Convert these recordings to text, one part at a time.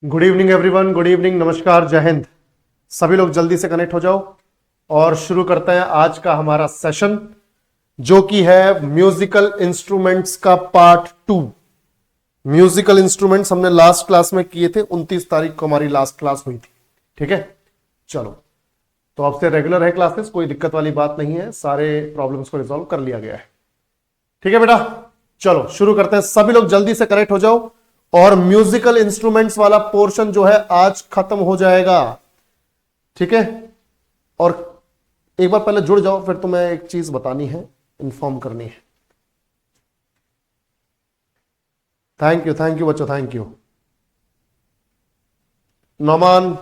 Good evening everyone, good evening, नमस्कार, जय हिंद। सभी लोग जल्दी से कनेक्ट हो जाओ और शुरू करते हैं आज का हमारा सेशन, जो कि है म्यूजिकल इंस्ट्रूमेंट्स का पार्ट 2। म्यूजिकल इंस्ट्रूमेंट्स हमने लास्ट क्लास में किए थे, 29 तारीख को हमारी लास्ट क्लास हुई थी। ठीक है, चलो, तो अब से रेगुलर है क्लासेस, कोई दिक्कत वाली बात नहीं है, सारे प्रॉब्लम्स को रिजॉल्व कर लिया गया है। ठीक है बेटा, चलो शुरू करते हैं। सभी लोग जल्दी से कनेक्ट हो जाओ और म्यूजिकल इंस्ट्रूमेंट्स वाला पोर्शन जो है आज खत्म हो जाएगा। ठीक है, और एक बार पहले जुड़ जाओ, फिर तुम्हें एक चीज बतानी है, इन्फॉर्म करनी है। थैंक यू बच्चों, थैंक यू। नौमान,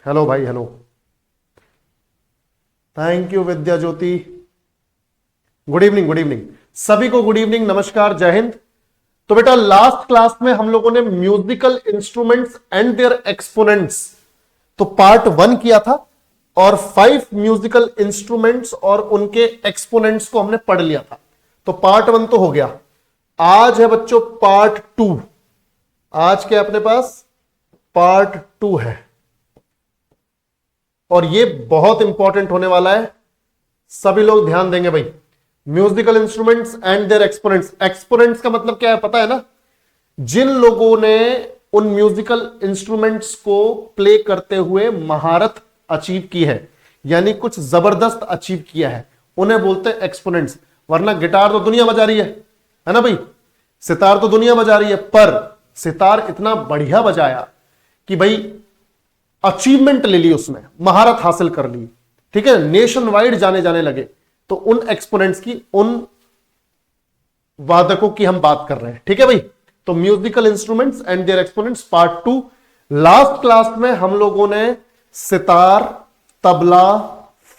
हेलो भाई, hello, thank you. Vidya Jyoti, good evening, good evening सभी को, गुड इवनिंग, नमस्कार, जय हिंद। तो बेटा लास्ट क्लास में हम लोगों ने musical instruments and their exponents तो पार्ट 1 किया था, और 5 म्यूजिकल इंस्ट्रूमेंट्स और उनके एक्सपोनेंट्स को हमने पढ़ लिया था। तो पार्ट 1 तो हो गया। आज है बच्चों पार्ट 2। आज के अपने पास पार्ट 2 है, और ये बहुत इंपॉर्टेंट होने वाला है। सभी लोग ध्यान देंगे भाई। Musical instruments and their exponents. Exponents का मतलब क्या है पता है ना? जिन लोगों ने उन म्यूजिकल इंस्ट्रूमेंट्स को प्ले करते हुए महारत अचीव की है, यानी कुछ जबरदस्त अचीव किया है, उन्हें बोलते हैं एक्सपोनेंट्स। वरना गिटार तो दुनिया बजा रही है ना भाई, सितार तो दुनिया बजा रही है, पर सितार इतना बढ़िया बजाया कि भाई अचीवमेंट ले ली, उसमें महारत हासिल कर ली। ठीक है, नेशन वाइड जाने लगे। तो उन एक्सपोनेंट्स की, उन वादकों की हम बात कर रहे हैं। ठीक है भाई, तो musical instruments and their exponents part 2। Last class में हम लोगों ने सितार, तबला,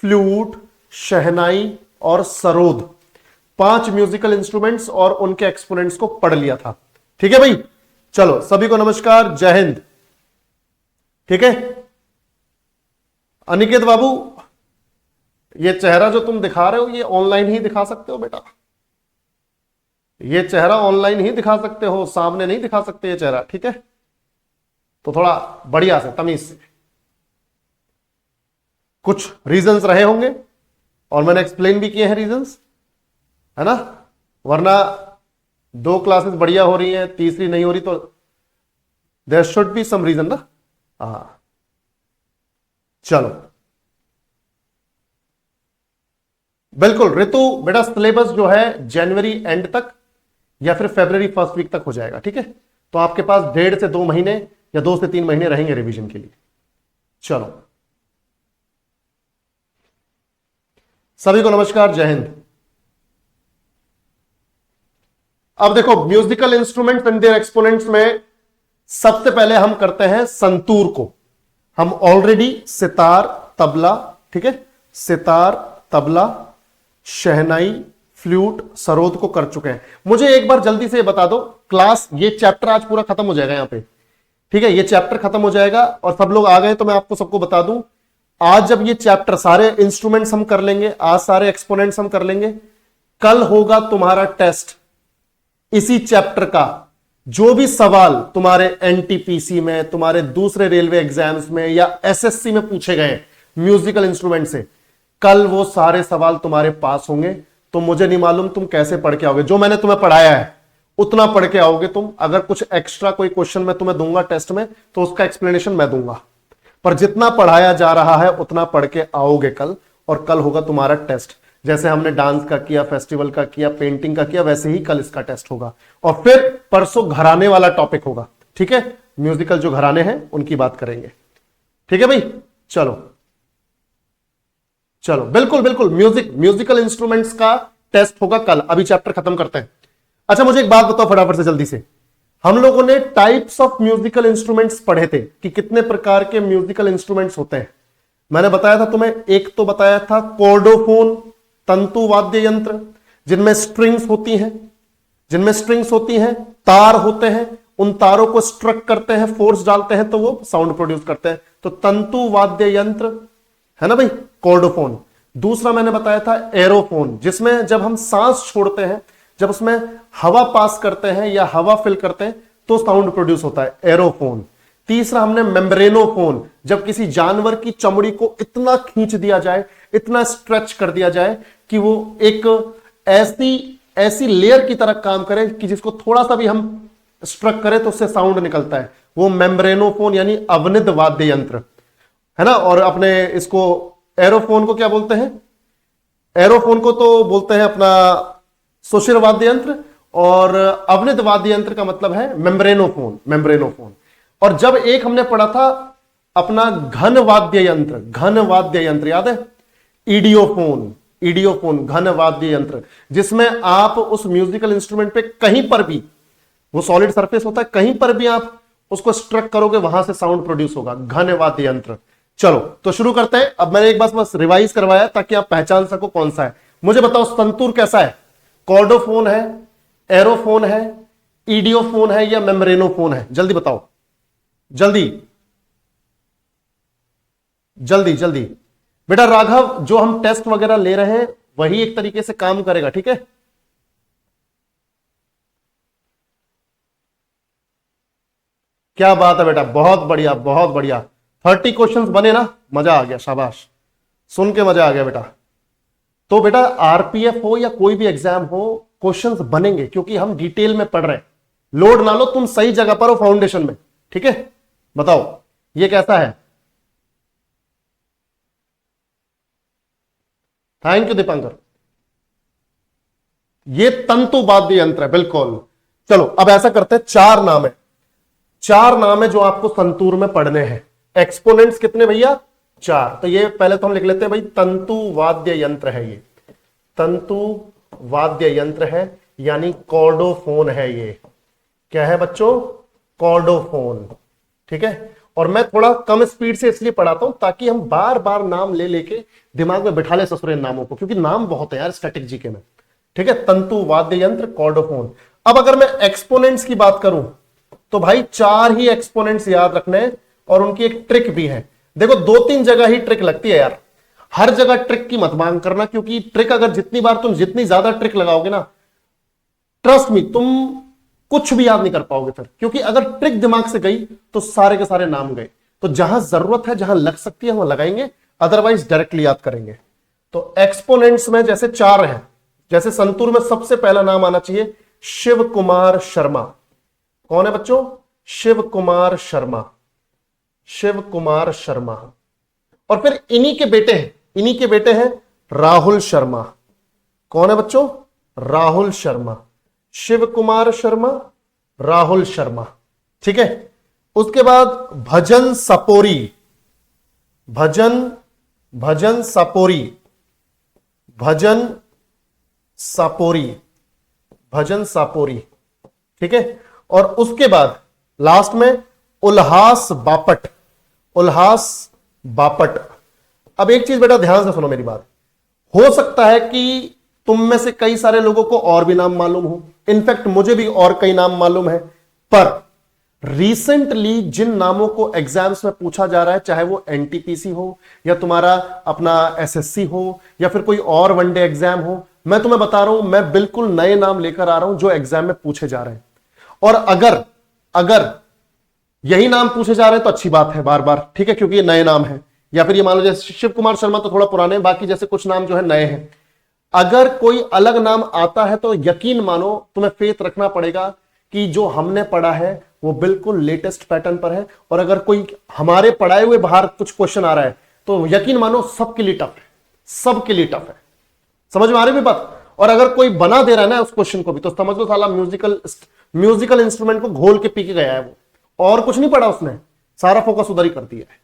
फ्लूट, शहनाई और सरोद, 5 म्यूजिकल इंस्ट्रूमेंट्स और उनके एक्सपोनेंट्स को पढ़ लिया था। ठीक है भाई, चलो सभी को नमस्कार, जय हिंद। ठीक है, अनिकेत बाबू, ये चेहरा जो तुम दिखा रहे हो ये ऑनलाइन ही दिखा सकते हो बेटा, ये चेहरा ऑनलाइन ही दिखा सकते हो, सामने नहीं दिखा सकते ये चेहरा। ठीक है, तो थोड़ा बढ़िया से, तमीज से। कुछ रीजंस रहे होंगे और मैंने एक्सप्लेन भी किए हैं रीजंस, है ना? वरना 2 क्लासेस बढ़िया हो रही हैं, तीसरी नहीं हो रही, तो there should be some reason ना। हाँ, चलो बिल्कुल। ऋतु बेटा सिलेबस जो है जनवरी एंड तक या फिर फरवरी फर्स्ट वीक तक हो जाएगा। ठीक है, तो आपके पास 1.5 से 2 महीने या 2 से 3 महीने रहेंगे रिवीजन के लिए। चलो सभी को नमस्कार, जय हिंद। अब देखो musical instruments and their exponents में सबसे पहले हम करते हैं संतूर को। हम ऑलरेडी सितार, तबला, ठीक है, सितार, तबला, शहनाई, फ्लूट, सरोद को कर चुके हैं। मुझे एक बार जल्दी से बता दो, क्लास ये चैप्टर आज पूरा खत्म हो जाएगा यहां पे। ठीक है, ये चैप्टर खत्म हो जाएगा और सब लोग आ गए तो मैं आपको सबको बता दूं, आज जब ये चैप्टर सारे इंस्ट्रूमेंट्स हम कर लेंगे, आज सारे एक्सपोनेंट्स हम कर लेंगे, कल होगा तुम्हारा टेस्ट इसी चैप्टर का। जो भी सवाल तुम्हारे एनटीपीसी में, तुम्हारे दूसरे रेलवे एग्जाम्स में या एसएससी में पूछे गए म्यूजिकल इंस्ट्रूमेंट से, कल वो सारे सवाल तुम्हारे पास होंगे। तो मुझे नहीं मालूम तुम कैसे पढ़ के आओगे, जो मैंने तुम्हें पढ़ाया है उतना पढ़ के आओगे तुम। अगर कुछ एक्स्ट्रा कोई क्वेश्चन मैं तुम्हें दूंगा टेस्ट में तो उसका एक्सप्लेनेशन मैं दूंगा, पर जितना पढ़ाया जा रहा है उतना पढ़ के आओगे कल, और कल होगा तुम्हारा टेस्ट। जैसे हमने डांस का किया, फेस्टिवल का किया, पेंटिंग का किया, वैसे ही कल इसका टेस्ट होगा। और फिर परसों घराने वाला टॉपिक होगा। ठीक है, म्यूजिकल जो घराने हैं उनकी बात करेंगे। ठीक है भाई, चलो चलो, बिल्कुल म्यूजिकल इंस्ट्रूमेंट्स का टेस्ट होगा कल। अभी चैप्टर खत्म करते हैं। अच्छा मुझे एक बात बताओ फटाफट से, जल्दी से। हम लोगों ने टाइप्स ऑफ म्यूजिकल इंस्ट्रूमेंट्स पढ़े थे कि कितने प्रकार के म्यूजिकल इंस्ट्रूमेंट्स होते हैं। मैंने बताया था तुम्हें, एक तो बताया था कॉर्डोफोन, तंतु वाद्य यंत्र, जिनमें स्ट्रिंग्स होती हैं, तार होते हैं, उन तारों को स्ट्रक करते हैं, फोर्स डालते हैं तो वो साउंड प्रोड्यूस करते हैं। तो तंतु वाद्य यंत्र है ना भाई, कॉर्डोफोन। दूसरा मैंने बताया था एरोफोन, जिसमें जब हम सांस छोड़ते हैं, जब उसमें हवा पास करते हैं या हवा फिल करते हैं तो साउंड प्रोड्यूस होता है, एरोफोन। तीसरा हमने मेम्ब्रेनोफोन, जब किसी जानवर की चमड़ी को इतना खींच दिया जाए, इतना स्ट्रेच कर दिया जाए कि वो एक ऐसी लेयर की तरह काम करे कि जिसको थोड़ा सा भी हम स्ट्रक करें तो उससे साउंड निकलता है, वो मेम्ब्रेनोफोन यानी अवनिद वाद्य यंत्र है ना। और अपने इसको एरोफोन को क्या बोलते हैं? एरोफोन को तो बोलते हैं अपना सुशिर वाद्य यंत्र, और अवनिद वाद्य यंत्र का मतलब है मेम्ब्रेनोफोन, मेम्ब्रेनोफोन। और जब एक हमने पढ़ा था अपना घन वाद्य यंत्र, घन वाद्य यंत्र याद है? इडियोफोन, इडियोफोन घन वाद्य यंत्र, जिसमें आप उस म्यूजिकल इंस्ट्रूमेंट पे कहीं पर भी, वो सॉलिड सरफेस होता है, कहीं पर भी आप उसको स्ट्रक करोगे वहां से साउंड प्रोड्यूस होगा, घन वाद्य यंत्र। चलो तो शुरू करते हैं। अब मैंने एक बार बस रिवाइज करवाया ताकि आप पहचान सको कौन सा है। मुझे बताओ संतूर कैसा है? कॉर्डोफोन है, एरोफोन है, इडियोफोन है या मेम्ब्रेनोफोन है? जल्दी बताओ, जल्दी जल्दी जल्दी। बेटा राघव, जो हम टेस्ट वगैरह ले रहे हैं वही एक तरीके से काम करेगा, ठीक है? क्या बात है बेटा, बहुत बढ़िया बहुत बढ़िया। 30 क्वेश्चंस बने ना, मजा आ गया, शाबाश, सुन के मजा आ गया बेटा। तो बेटा आरपीएफ हो या कोई भी एग्जाम हो, क्वेश्चंस बनेंगे क्योंकि हम डिटेल में पढ़ रहे हैं। लोड ना लो, तुम सही जगह पर हो फाउंडेशन में, ठीक है? बताओ ये कैसा है? Thank you Dipankar. ये तंतु वाद्य यंत्र है, बिल्कुल। चलो अब ऐसा करते हैं, 4 नाम है, 4 नाम है जो आपको संतूर में पढ़ने हैं। एक्सपोनेंट्स कितने भैया? 4। तो ये पहले तो हम लिख लेते हैं भाई, तंतु वाद्य यंत्र है ये, तंतु वाद्य यंत्र है यानी कॉर्डोफोन है। ये क्या है बच्चों? कॉर्डोफोन, ठीक है? और मैं थोड़ा कम स्पीड से इसलिए पढ़ाता हूं ताकि हम बार बार नाम ले लेके दिमाग में बिठा ले ससुरे नामों को, क्योंकि नाम बहुत है यार स्टैटिक जीके में, ठीक है? तंतु वाद्य यंत्र, कॉर्डोफोन। अब अगर मैं एक्सपोनेंट्स की बात करूं तो भाई 4 ही एक्सपोनेंट्स याद रखने हैं, और उनकी एक ट्रिक भी है। देखो 2-3 जगह ही ट्रिक लगती है यार, हर जगह ट्रिक की मत मांग करना, क्योंकि ट्रिक अगर जितनी बार तुम जितनी ज्यादा ट्रिक लगाओगे ना, ट्रस्ट मी, तुम कुछ भी याद नहीं कर पाओगे फिर, क्योंकि अगर ट्रिक दिमाग से गई तो सारे के सारे नाम गए। तो जहां जरूरत है, जहां लग सकती है वहां लगाएंगे, अदरवाइज डायरेक्टली याद करेंगे। तो एक्सपोनेंट्स में जैसे 4 हैं, जैसे संतूर में सबसे पहला नाम आना चाहिए शिव कुमार शर्मा। कौन है बच्चों? शिव कुमार शर्मा, शिव कुमार शर्मा। और फिर इन्हीं के बेटे हैं, इन्हीं के बेटे हैं राहुल शर्मा। कौन है बच्चों? राहुल शर्मा, शिव कुमार शर्मा, राहुल शर्मा, ठीक है? उसके बाद भजन सपोरी, भजन सपोरी, भजन सपोरी, भजन सपोरी, ठीक है? और उसके बाद लास्ट में उल्हास बापट, उल्हास बापट। अब एक चीज बेटा ध्यान से सुनो मेरी बात, हो सकता है कि तुम में से कई सारे लोगों को और भी नाम मालूम हो, इनफैक्ट मुझे भी और कई नाम मालूम है, पर रिसेंटली जिन नामों को एग्जाम्स में पूछा जा रहा है, चाहे वो एनटीपीसी हो या तुम्हारा अपना एसएससी हो या फिर कोई और वनडे एग्जाम हो, मैं तुम्हें बता रहा हूं, मैं बिल्कुल नए नाम लेकर आ रहा हूं जो एग्जाम में पूछे जा रहे हैं। और अगर यही नाम पूछे जा रहे हैं तो अच्छी बात है बार बार, ठीक है? क्योंकि ये नए नाम है, या फिर ये मान लो जैसे शिव कुमार शर्मा तो थोड़ा पुराने हैं, बाकी जैसे कुछ नाम जो है नए हैं। अगर कोई अलग नाम आता है तो यकीन मानो, तुम्हें फेथ रखना पड़ेगा कि जो हमने पढ़ा है वो बिल्कुल लेटेस्ट पैटर्न पर है। और अगर कोई हमारे पढ़ाए हुए बाहर कुछ क्वेश्चन आ रहा है तो यकीन मानो सबके लिए टफ है, सबके लिए टफ है। समझ में आ रही है बात? और अगर कोई बना दे रहा है ना उस क्वेश्चन को भी, तो समझ लो साला म्यूजिकल इंस्ट्रूमेंट को घोल के पी के गया है वो, और कुछ नहीं पढ़ा उसने, सारा फोकस उधर ही कर दिया है।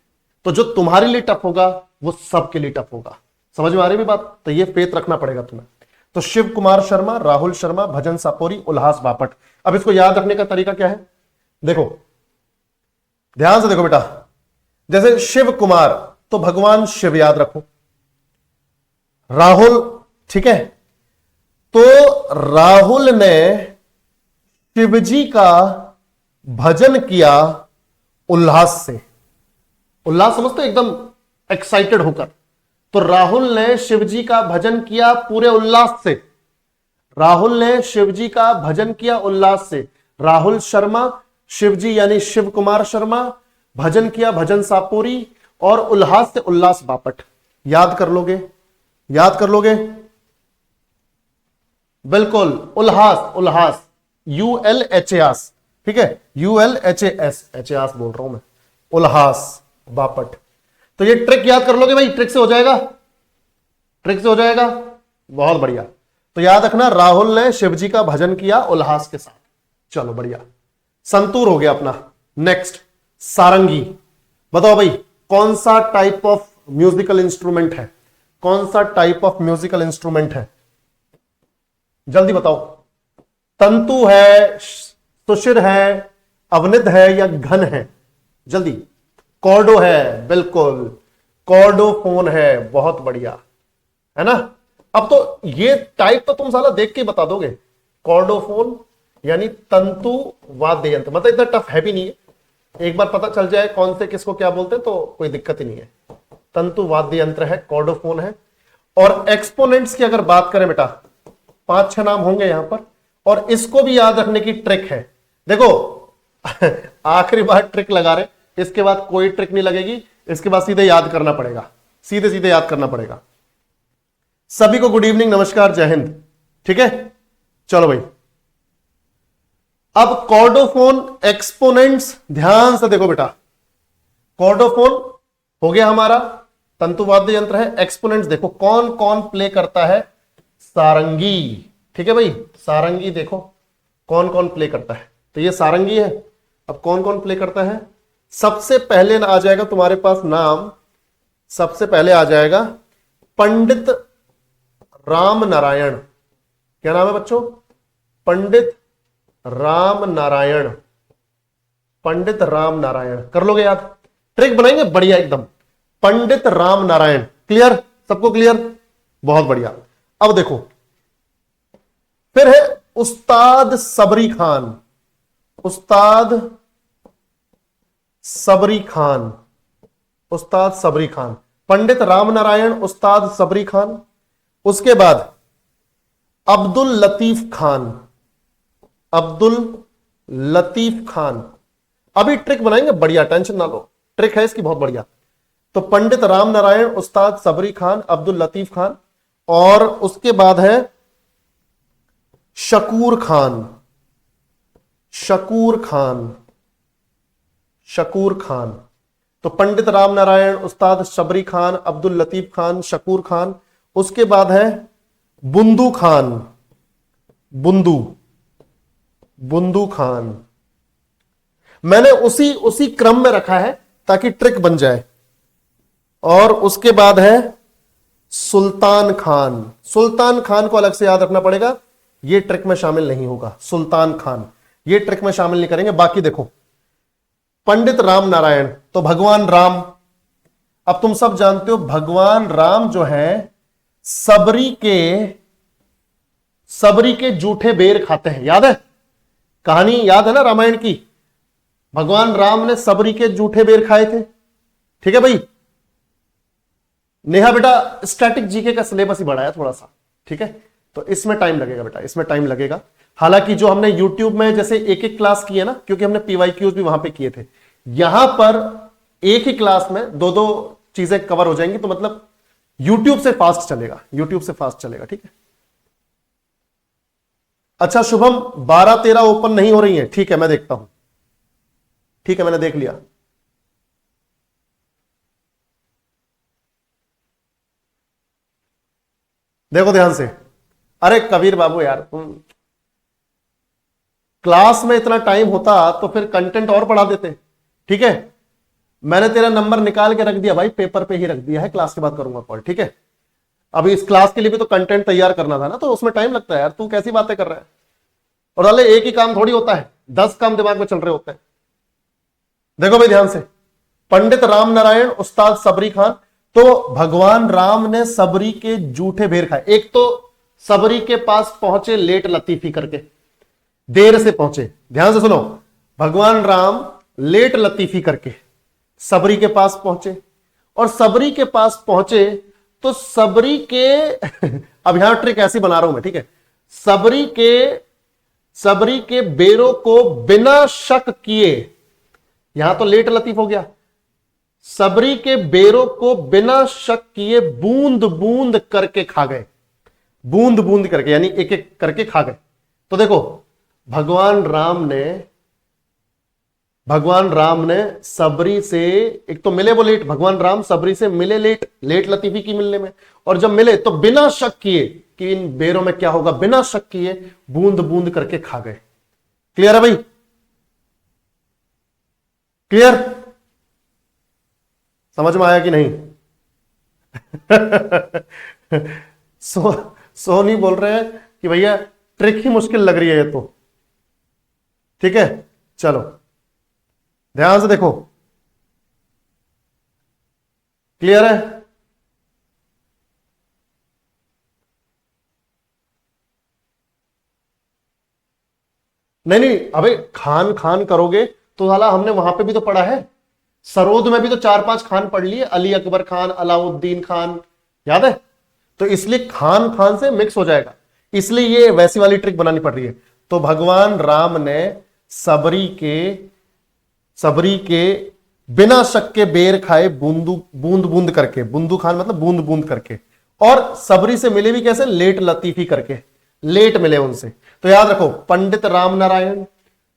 तो जो तुम्हारे लिए टफ होगा वो सबके लिए टफ होगा। समझ में आ रही है बात? तो ये फेथ रखना पड़ेगा तुम्हें। तो शिव कुमार शर्मा, राहुल शर्मा, भजन सापोरी, उल्हास बापट। अब इसको याद रखने का तरीका क्या है? देखो ध्यान से देखो बेटा, जैसे शिव कुमार तो भगवान शिव याद रखो, राहुल, ठीक है? तो राहुल ने शिवजी का भजन किया उल्लास से। उल्लास समझते हो? एकदम एक्साइटेड होकर। तो राहुल ने शिवजी का भजन किया पूरे उल्लास से, राहुल ने शिवजी का भजन किया उल्लास से। राहुल शर्मा, शिवजी यानी शिव कुमार शर्मा, भजन किया भजन सापोरी, और उल्लास से उल्लास बापट। याद कर लोगे, याद कर लोगे, बिल्कुल उल्लास, उल्लास ULHAS, ठीक है, ULHAS, एच बोल रहा हूं मैं, उल्लास बापट। तो ये ट्रिक याद कर लोगे भाई, ट्रिक से हो जाएगा, ट्रिक से हो जाएगा, बहुत बढ़िया। तो याद रखना, राहुल ने शिवजी का भजन किया उल्लास के साथ। चलो बढ़िया, संतूर हो गया अपना। नेक्स्ट सारंगी। बताओ भाई कौन सा टाइप ऑफ म्यूजिकल इंस्ट्रूमेंट है, कौन सा टाइप ऑफ म्यूजिकल इंस्ट्रूमेंट है, जल्दी बताओ। तंतु है, सुशिर है, अवनित है या घन है, जल्दी। कॉर्डो है, बिल्कुल कॉर्डोफोन है, बहुत बढ़िया, है ना। अब तो ये टाइप तो तुम साला देख के बता दोगे। कॉर्डोफोन यानी तंतु वाद्य यंत्र, मतलब इतना टफ है भी नहीं है, एक बार पता चल जाए कौन से किसको क्या बोलते हैं तो कोई दिक्कत ही नहीं है। तंतु वाद्य यंत्र है, कॉर्डोफोन है। और एक्सपोनेंट्स की अगर बात करें बेटा, 5-6 नाम होंगे यहां पर, और इसको भी याद रखने की ट्रिक है। देखो आखिरी बार ट्रिक लगा रहे, इसके बाद कोई ट्रिक नहीं लगेगी, इसके बाद सीधे याद करना पड़ेगा, सीधे सीधे याद करना पड़ेगा। सभी को गुड इवनिंग, नमस्कार, जय हिंद, ठीक है। चलो भाई, अब कॉर्डोफोन एक्सपोनेंट्स ध्यान से देखो बेटा। कॉर्डोफोन हो गया हमारा, तंतुवाद्य यंत्र है। एक्सपोनेंट्स देखो कौन कौन प्ले करता है, सारंगी, ठीक है भाई, सारंगी देखो कौन कौन प्ले करता है। तो ये सारंगी है। अब कौन कौन प्ले करता है, सबसे पहले आ जाएगा तुम्हारे पास नाम, सबसे पहले आ जाएगा पंडित राम नारायण। क्या नाम है बच्चों, पंडित राम नारायण, पंडित राम नारायण। कर लोगे याद, ट्रिक बनाएंगे बढ़िया एकदम। पंडित राम नारायण, क्लियर, सबको क्लियर, बहुत बढ़िया। अब देखो फिर है उस्ताद सबरी खान, उस्ताद सबरी खान, उस्ताद सबरी खान, पंडित राम नारायण, उस्ताद सबरी खान। उसके बाद अब्दुल लतीफ खान, अब्दुल लतीफ खान। अभी ट्रिक बनाएंगे बढ़िया, टेंशन ना लो, ट्रिक है इसकी बहुत बढ़िया। तो पंडित राम नारायण, उस्ताद सबरी खान, अब्दुल लतीफ खान। और उसके बाद है शकूर खान, शकूर खान, शकूर खान। तो पंडित राम नारायण, उस्ताद सबरी खान, अब्दुल लतीफ खान, शकूर खान। उसके बाद है बुंदू खान, बुंदू, बुंदू खान। मैंने उसी क्रम में रखा है ताकि ट्रिक बन जाए। और उसके बाद है सुल्तान खान, सुल्तान खान को अलग से याद रखना पड़ेगा, ये ट्रिक में शामिल नहीं होगा। सुल्तान खान ये ट्रिक में शामिल नहीं करेंगे। बाकी देखो पंडित राम नारायण तो भगवान राम। अब तुम सब जानते हो भगवान राम जो है सबरी के जूठे बेर खाते हैं, याद है कहानी, याद है ना रामायण की। भगवान राम ने सबरी के जूठे बेर खाए थे, ठीक है भाई। नेहा बेटा स्टैटिक जीके का सिलेबस ही बढ़ाया थोड़ा सा, ठीक है, तो इसमें टाइम लगेगा बेटा, इसमें टाइम लगेगा। हालांकि जो हमने यूट्यूब में जैसे एक एक क्लास की है ना, क्योंकि हमने पीवाईक्यूज भी वहां पे किए थे, यहां पर एक ही क्लास में दो दो चीजें कवर हो जाएंगी, तो मतलब यूट्यूब से फास्ट चलेगा, यूट्यूब से फास्ट चलेगा, ठीक है। अच्छा शुभम 12-13 ओपन नहीं हो रही है, ठीक है मैं देखता हूं, ठीक है मैंने देख लिया। देखो ध्यान से, अरे कबीर बाबू यार तुम क्लास में इतना टाइम होता तो फिर कंटेंट और बढ़ा देते, ठीक है। मैंने तेरा नंबर निकाल के रख दिया भाई, पेपर पे ही रख दिया है, क्लास के बाद करूंगा कॉल, ठीक है। अभी इस क्लास के लिए भी तो कंटेंट तैयार करना था ना, तो उसमें टाइम लगता है यार, तू कैसी बातें कर रहा है। और अरे एक ही काम थोड़ी होता है, 10 काम दिमाग में चल रहे होते हैं। देखो भाई ध्यान से, पंडित राम नारायण, उस्ताद सबरी खान। तो भगवान राम ने सबरी के जूठे बेर खाए। एक तो सबरी के पास पहुंचे लेट लतीफी करके, देर से पहुंचे, ध्यान से सुनो, भगवान राम लेट लतीफी करके सबरी के पास पहुंचे। और सबरी के पास पहुंचे तो सबरी के अब यहां ट्रिक ऐसी बना रहा हूं मैं, ठीक है। सबरी के बेरों को बिना शक किए, यहां तो लेट लतीफ हो गया। सबरी के बेरों को बिना शक किए बूंद बूंद करके खा गए, बूंद बूंद करके यानी एक एक करके खा गए। तो देखो भगवान राम ने सबरी से, एक तो मिले वो लेट, भगवान राम सबरी से मिले लेट, लेट लतीफी की मिलने में, और जब मिले तो बिना शक किए कि इन बेरों में क्या होगा, बिना शक किए बूंद बूंद करके खा गए। क्लियर है भाई? क्लियर? समझ में आया कि नहीं? सोनी बोल रहे हैं कि भैया ट्रिक ही मुश्किल लग रही है ये तो। ठीक है, चलो ध्यान से देखो। क्लियर है? नहीं नहीं, अबे खान खान करोगे तो साला हमने वहां पे भी तो पढ़ा है, सरोद में भी तो 4-5 खान पढ़ लिए, अली अकबर खान, अलाउद्दीन खान, याद है? तो इसलिए खान खान से मिक्स हो जाएगा, इसलिए ये वैसी वाली ट्रिक बनानी पड़ रही है। तो भगवान राम ने सबरी के बिना शक के बेर खाए, बूंद बूंद करके, बूंदू खान मतलब बूंद बूंद करके, और सबरी से मिले भी कैसे, लेट लतीफी करके, लेट मिले उनसे। तो याद रखो, पंडित राम नारायण,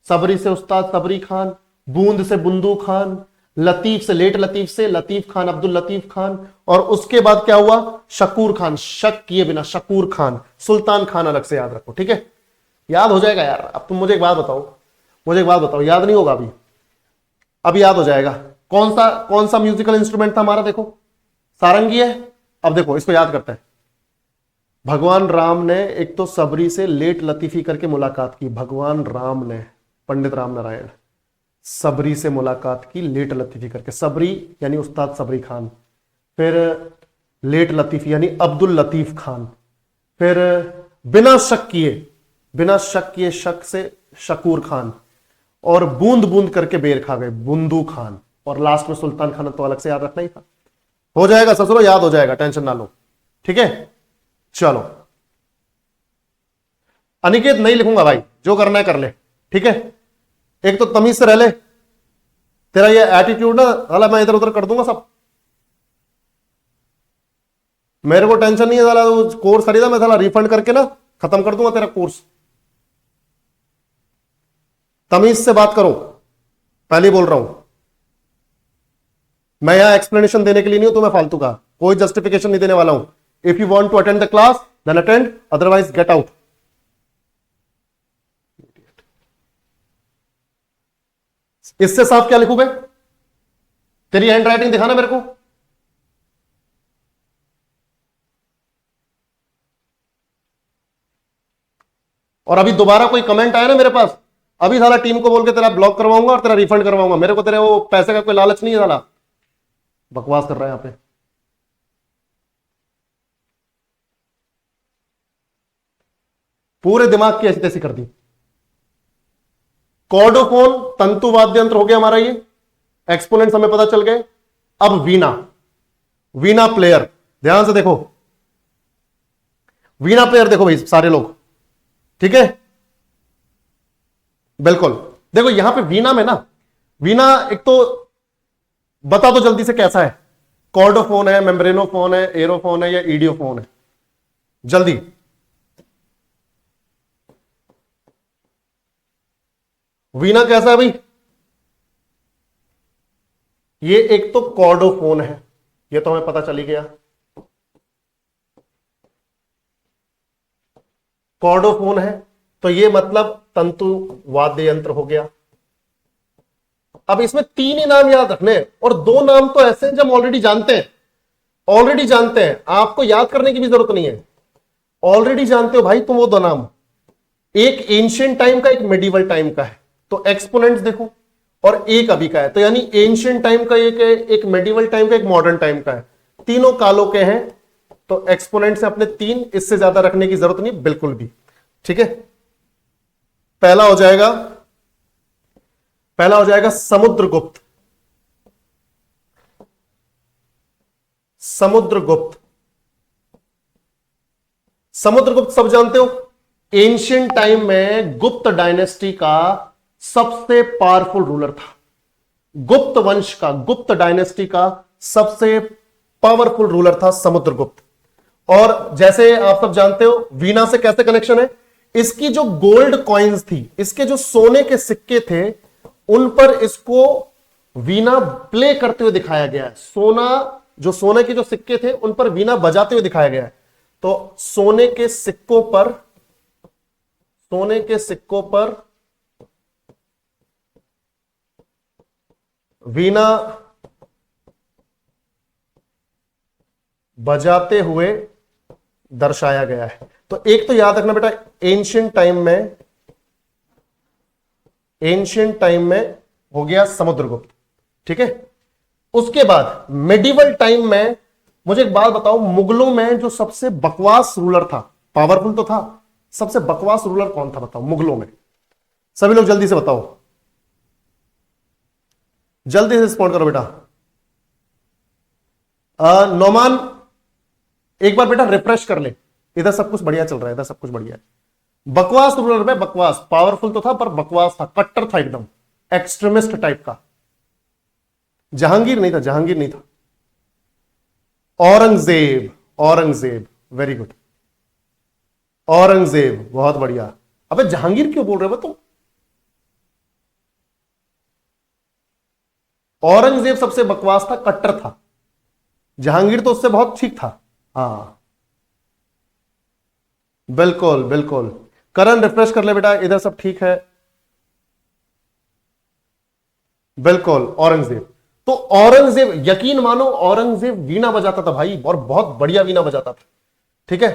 सबरी से उस्ताद सबरी खान, बूंद से बुंदू खान, लतीफ से लेट लतीफ से लतीफ खान, अब्दुल लतीफ खान, और उसके बाद क्या हुआ, शकूर खान, शक किए बिना शकूर खान, सुल्तान खान अलग से याद रखो। ठीक है, याद हो जाएगा यार। अब तुम मुझे एक बात बताओ, याद नहीं होगा अभी याद हो जाएगा। कौन सा म्यूजिकल इंस्ट्रूमेंट था हमारा, देखो सारंगी है। अब देखो इसको याद करते हैं। भगवान राम ने एक तो सबरी से लेट लतीफी करके मुलाकात की, भगवान राम ने, पंडित राम नारायण, सबरी से मुलाकात की लेट लतीफी करके, सबरी यानी उस्ताद सबरी खान, फिर लेट लतीफी यानी अब्दुल लतीफ खान, फिर बिना शक किए शक से शकूर खान, और बूंद बूंद करके बेर खा गए, बुंदू खान, और लास्ट में सुल्तान खान। तो अलग से याद रखना ही था। हो जाएगा ससुरो, याद हो जाएगा, टेंशन ना लो। ठीक है, चलो अनिकेत नहीं लिखूंगा भाई, जो करना है कर ले। ठीक है, एक तो तमीज से रह ले, तेरा ये एटीट्यूड ना साला मैं इधर उधर कर दूंगा सब। मेरे को टेंशन नहीं है साला, कोर्स खरीदा मैं साला रिफंड करके ना खत्म कर दूंगा तेरा कोर्स। तमीज से बात करो, पहले बोल रहा हूं, मैं यहां एक्सप्लेनेशन देने के लिए नहीं हूं, तो मैं फालतू का कोई जस्टिफिकेशन नहीं देने वाला हूं। If you want to attend the class then attend, otherwise get out. इससे साफ क्या लिखूं मैं? तेरी हैंड राइटिंग दिखाना मेरे को। और अभी दोबारा कोई कमेंट आया ना मेरे पास, अभी साला टीम को बोल के तेरा ब्लॉक करवाऊंगा और तेरा रिफंड करवाऊंगा। मेरे को तेरे वो पैसे का कोई लालच नहीं है साला, बकवास कर रहा है यहां पे। पूरे दिमाग की ऐसी तैसी कर दी। कॉर्डोफोन तंतु वाद्य यंत्र हो गया हमारा, ये एक्सपोनेंट्स हमें पता चल गए। अब वीणा प्लेयर, ध्यान से देखो, वीणा प्लेयर देखो भाई सारे लोग। ठीक है, बिल्कुल देखो यहां पे वीणा में ना, वीणा एक तो बता दो जल्दी से कैसा है, कॉर्डोफोन है, मेम्ब्रेनोफोन है, एरोफोन है, या ईडियोफोन है, जल्दी। वीणा कैसा है भाई? ये एक तो कॉर्डोफोन है, ये तो हमें पता चली गया, कॉर्डोफोन है तो ये मतलब तंतु वाद्य यंत्र हो गया। अब इसमें 3 ही नाम याद रखने, और 2 नाम तो ऐसे हैं जो हम ऑलरेडी जानते हैं, आपको याद करने की भी जरूरत नहीं है, ऑलरेडी जानते हो भाई तुम वो 2 नाम। एक एंशिएंट टाइम का, एक मिडिवल टाइम का है, तो एक्सपोनेंट्स देखो, और एक अभी का है, तो यानी एंशिएंट टाइम का एक मिडिवल टाइम का, एक मॉडर्न टाइम का है, तीनों कालों के हैं। तो एक्सपोनेंट से अपने 3, इससे ज्यादा रखने की जरूरत नहीं बिल्कुल भी। ठीक है, पहला हो जाएगा समुद्रगुप्त। समुद्रगुप्त सब जानते हो, एंशिएंट टाइम में गुप्त डायनेस्टी का सबसे पावरफुल रूलर था। गुप्त वंश का, गुप्त डायनेस्टी का सबसे पावरफुल रूलर था समुद्रगुप्त। और जैसे आप सब जानते हो वीना से कैसे कनेक्शन है, इसकी जो गोल्ड कॉइन्स थी, इसके जो सोने के सिक्के थे, उन पर इसको वीणा प्ले करते हुए दिखाया गया है। जो सोने के जो सिक्के थे उन पर वीणा बजाते हुए दिखाया गया है। तो सोने के सिक्कों पर वीणा बजाते हुए दर्शाया गया है। तो एक तो याद रखना बेटा, एंशिएंट टाइम में हो गया समुद्रगुप्त, ठीक है। उसके बाद मेडिवल टाइम में मुझे एक बात बताओ, मुगलों में जो सबसे बकवास रूलर था, पावरफुल तो था, सबसे बकवास रूलर कौन था बताओ मुगलों में? सभी लोग जल्दी से बताओ, जल्दी से रिस्पॉन्ड करो बेटा। नौमान एक बार बेटा रिफ्रेश कर ले, इधर सब कुछ बढ़िया चल रहा है, इधर सब कुछ बढ़िया है। बकवास रूलर में, बकवास, पावरफुल तो था पर बकवास था, कट्टर था, एकदम एक्सट्रीमिस्ट टाइप का। जहांगीर नहीं था। औरंगजेब, वेरी गुड, औरंगजेब, बहुत बढ़िया। अबे जहांगीर क्यों बोल रहे हो तुम? औरंगजेब सबसे बकवास था, कट्टर था। जहांगीर तो उससे बहुत ठीक था। हाँ बिल्कुल। करण रिफ्रेश कर ले बेटा, इधर सब ठीक है। बिल्कुल औरंगजेब। तो औरंगजेब, यकीन मानो औरंगजेब वीणा बजाता था भाई, और बहुत बढ़िया वीणा बजाता था, ठीक है।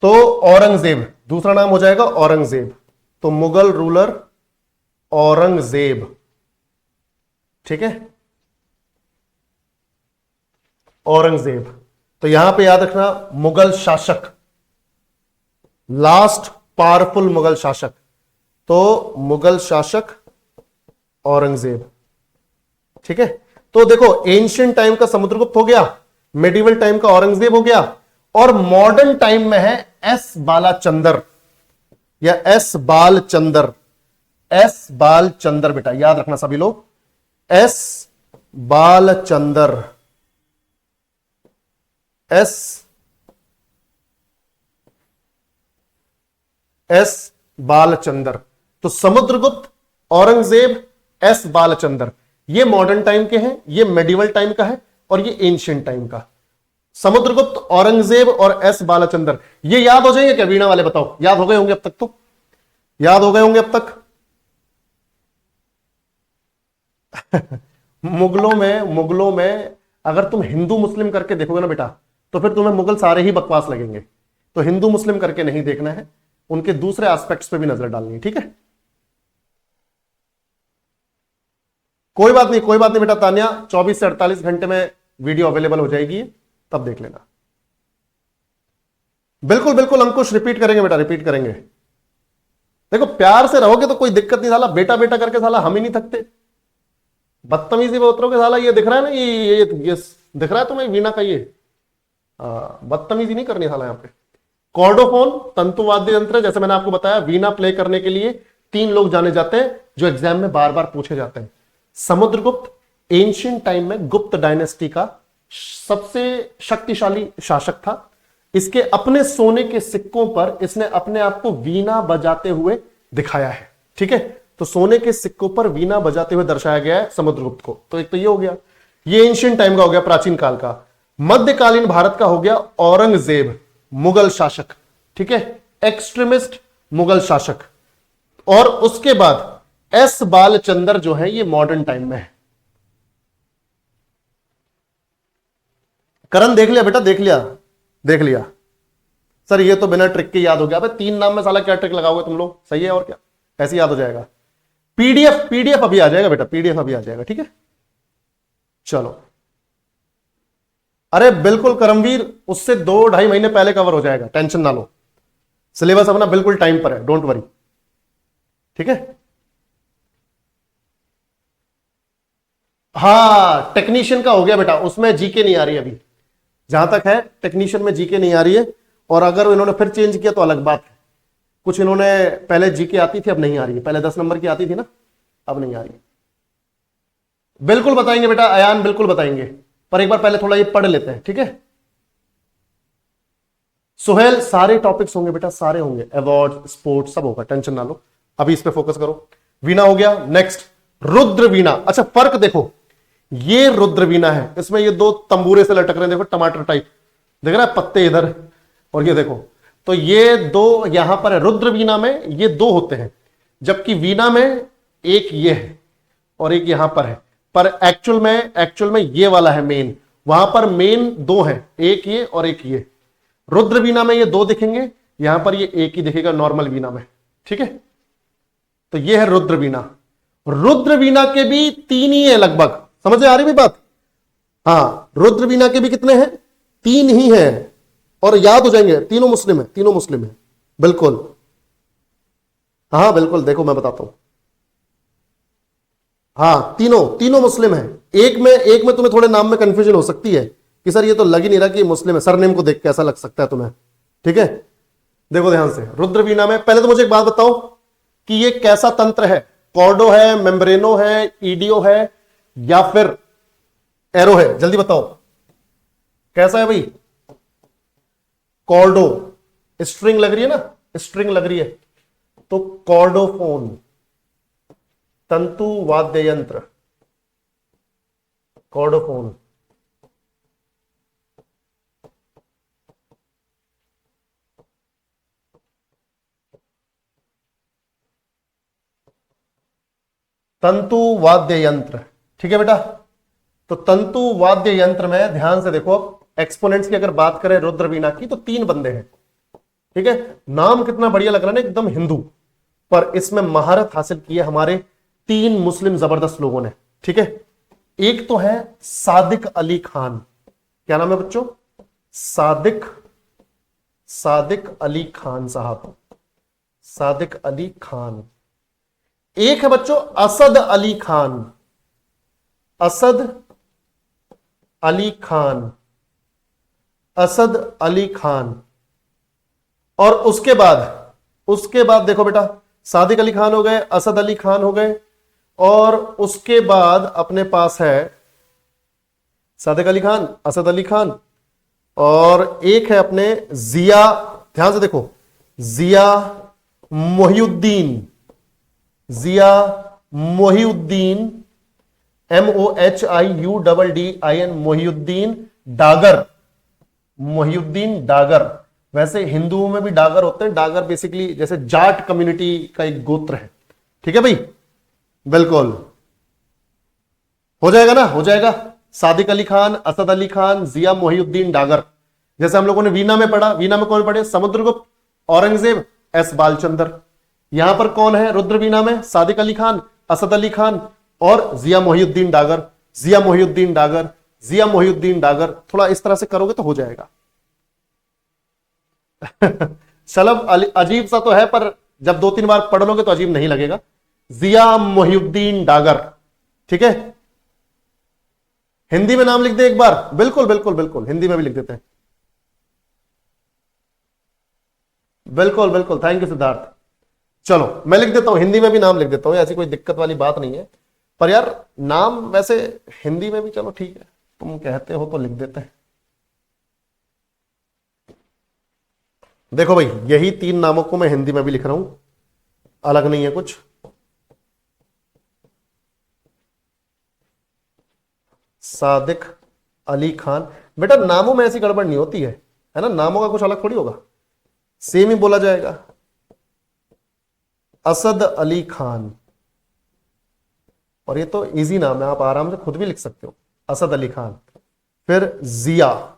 तो औरंगजेब दूसरा नाम हो जाएगा औरंगजेब। तो मुगल रूलर औरंगजेब, ठीक है, औरंगजेब। तो यहां पे याद रखना, मुगल शासक, लास्ट पावरफुल मुगल शासक। तो मुगल शासक औरंगजेब, ठीक है। तो देखो एंशिएंट टाइम का समुद्रगुप्त हो गया, मेडिवल टाइम का औरंगजेब हो गया, और मॉडर्न टाइम में है एस बालाचंदर या एस बालचंदर। एस बालचंदर बेटा याद रखना सभी लोग, एस बालचंदर, एस बालचंदर। तो समुद्रगुप्त, औरंगजेब, एस बालचंदर, ये मॉडर्न टाइम के हैं, ये मेडिवल टाइम का है, और ये एंशिएंट टाइम का। समुद्रगुप्त, औरंगजेब और एस बालचंदर, ये याद हो जाएंगे क्या वीणा वाले? बताओ, याद हो गए होंगे अब तक? तो याद हो गए होंगे अब तक। मुगलों में अगर तुम हिंदू मुस्लिम करके देखोगे ना बेटा, तो फिर तुम्हें मुगल सारे ही बकवास लगेंगे। तो हिंदू मुस्लिम करके नहीं देखना है, उनके दूसरे एस्पेक्ट्स पे भी नजर डालनी है, ठीक है। कोई बात नहीं बेटा तान्या, 24 से 48 घंटे में वीडियो अवेलेबल हो जाएगी, तब देख लेना। बिल्कुल अंकुश, रिपीट करेंगे बेटा, रिपीट करेंगे। देखो प्यार से रहोगे तो कोई दिक्कत नहीं, साला बेटा बेटा करके साला हम ही नहीं थकते। बदतमीजी में उतरोगे साला, ये दिख रहा है ना, ये दिख रहा है तुम्हें वीणा का, ये बदतमीजी नहीं करनी साला। यहां पे कॉर्डोफोन तंतुवाद्य यंत्र, जैसे मैंने आपको बताया, वीणा प्ले करने के लिए 3 लोग जाने जाते हैं जो एग्जाम में बार बार पूछे जाते हैं। समुद्रगुप्त एंशिएंट टाइम में गुप्त डायनेस्टी का सबसे शक्तिशाली शासक था। इसके अपने सोने के सिक्कों पर इसने अपने आप को वीणा बजाते हुए दिखाया है, ठीक है। तो सोने के सिक्कों पर वीणा बजाते हुए दर्शाया गया है समुद्रगुप्त को। तो एक तो ये हो गया, ये एंशिएंट टाइम का हो गया, प्राचीन काल का। मध्यकालीन भारत का हो गया औरंगजेब, मुगल शासक, ठीक है, एक्सट्रीमिस्ट मुगल शासक। और उसके बाद एस बालचंदर जो है, ये मॉडर्न टाइम में है। करण देख लिया बेटा, देख लिया सर, ये तो बिना ट्रिक के याद हो गया। 3 नाम में साला क्या ट्रिक लगाओगे तुम लोग? सही है, और क्या, ऐसे याद हो जाएगा। पीडीएफ अभी आ जाएगा बेटा, पीडीएफ अभी आ जाएगा, ठीक है। चलो, अरे बिल्कुल करमवीर, उससे 2-2.5 महीने पहले कवर हो जाएगा, टेंशन ना लो। सिलेबस अपना बिल्कुल टाइम पर है, डोंट वरी, ठीक है। हाँ, टेक्नीशियन का हो गया बेटा, उसमें जीके नहीं आ रही अभी, जहां तक है टेक्नीशियन में जीके नहीं आ रही है। और अगर इन्होंने फिर चेंज किया तो अलग बात है। कुछ इन्होंने पहले जीके आती थी, अब नहीं आ रही है। पहले 10 नंबर की आती थी ना, अब नहीं आ रही है। बिल्कुल बताएंगे बेटा अयान, बिल्कुल बताएंगे, पर एक बार पहले थोड़ा ये पढ़ लेते हैं, ठीक है। सुहेल, सारे टॉपिक्स होंगे बेटा, सारे होंगे, अवार्ड, स्पोर्ट्स, सब होगा, टेंशन ना लो, अभी इस पे फोकस करो। वीणा हो गया, नेक्स्ट रुद्र वीणा। अच्छा फर्क देखो, ये रुद्र वीणा है, इसमें ये दो तंबूरे से लटक रहे हैं, देखो टमाटर टाइप, देख रहा है पत्ते इधर, और ये देखो, तो ये दो यहां पर है, रुद्र वीणा में ये दो होते हैं, जबकि वीणा में एक ये है और एक यहां पर है, पर एक्चुअल में ये वाला है मेन, वहां पर मेन दो है, एक ये और एक ये। रुद्र वीणा में ये दो दिखेंगे, यहां पर ये एक ही दिखेगा नॉर्मल वीणा में, ठीक है। तो ये है रुद्र वीणा। रुद्र वीणा के भी तीन ही है लगभग, समझ में आ रही भी बात? हाँ, रुद्र वीणा के भी कितने हैं? तीन ही हैं, और याद हो जाएंगे, तीनों मुस्लिम है, तीनों मुस्लिम है, बिल्कुल। हाँ बिल्कुल, देखो मैं बताता हूं, हाँ तीनों मुस्लिम है। एक में तुम्हें थोड़े नाम में कंफ्यूजन हो सकती है कि सर ये तो लग ही नहीं रहा कि मुस्लिम है, सरनेम को देख के ऐसा लग सकता है तुम्हें, ठीक है। देखो ध्यान से, रुद्र वीणा में पहले तो मुझे एक बात बताओ कि ये कैसा तंत्र है, कॉर्डो है, मेम्ब्रेनो है, ईडियो है, या फिर एरो है, जल्दी बताओ कैसा है भाई? कॉर्डो, स्ट्रिंग लग रही है ना, स्ट्रिंग लग रही है, तो कॉर्डोफोन, तंतु वाद्य यंत्र, कॉर्डोफोन। तंतु वाद्य यंत्र, ठीक है बेटा। तो तंतु वाद्य यंत्र में ध्यान से देखो, अब एक्सपोनेंट्स की अगर बात करें रुद्र वीणा की, तो तीन बंदे हैं, ठीक है। नाम कितना बढ़िया लग रहा है ना, एकदम हिंदू, पर इसमें महारत हासिल की है हमारे तीन मुस्लिम जबरदस्त लोगों ने, ठीक है। एक तो है सादिक अली खान, क्या नाम है बच्चों? सादिक अली खान साहब, सादिक अली खान। एक है बच्चों असद अली खान, असद अली खान, असद अली खान। और उसके बाद देखो बेटा, सादिक अली खान हो गए, असद अली खान हो गए, और उसके बाद अपने पास है सादिक अली खान, असद अली खान, और एक है अपने जिया, ध्यान से देखो, जिया मोहिउद्दीन, जिया मोहिउद्दीन, MOHIUDDIN, मोहिउद्दीन डागर, मोहिउद्दीन डागर। वैसे हिंदुओं में भी डागर होते हैं, डागर बेसिकली जैसे जाट कम्युनिटी का एक गोत्र है, ठीक है भाई, बिल्कुल हो जाएगा ना, हो जाएगा। सादिक अली खान, असद अली खान, जिया मोहिउद्दीन डागर। जैसे हम लोगों ने वीणा में पढ़ा, वीणा में कौन पढ़े? समुद्रगुप्त, औरंगजेब, एस बालचंद्र। यहां पर कौन है रुद्र वीणा में? सादिक अली खान, असद अली खान और जिया मोहिउद्दीन डागर, जिया मोहिउद्दीन डागर, जिया मोहिउद्दीन डागर। थोड़ा इस तरह से करोगे तो हो जाएगा। शलभ अजीब सा तो है, पर जब दो तीन बार पढ़ लोगे तो अजीब नहीं लगेगा। जिया मोहिउद्दीन डागर, ठीक है। हिंदी में नाम लिख दे एक बार, बिल्कुल बिल्कुल बिल्कुल, हिंदी में भी लिख देते हैं, बिल्कुल बिल्कुल, थैंक यू सिद्धार्थ। चलो मैं लिख देता हूं, हिंदी में भी नाम लिख देता हूं, ऐसी कोई दिक्कत वाली बात नहीं है। पर यार नाम वैसे हिंदी में भी, चलो ठीक है, तुम कहते हो तो लिख देते हैं। देखो भाई, यही तीन नामों को मैं हिंदी में भी लिख रहा हूं, अलग नहीं है कुछ। सादिक अली खान। बेटा नामों में ऐसी गड़बड़ नहीं होती है ना, नामों का कुछ अलग थोड़ी होगा, सेम ही बोला जाएगा। असद अली खान, और ये तो इजी नाम है, आप आराम से खुद भी लिख सकते हो, असद अली खान। फिर जिया,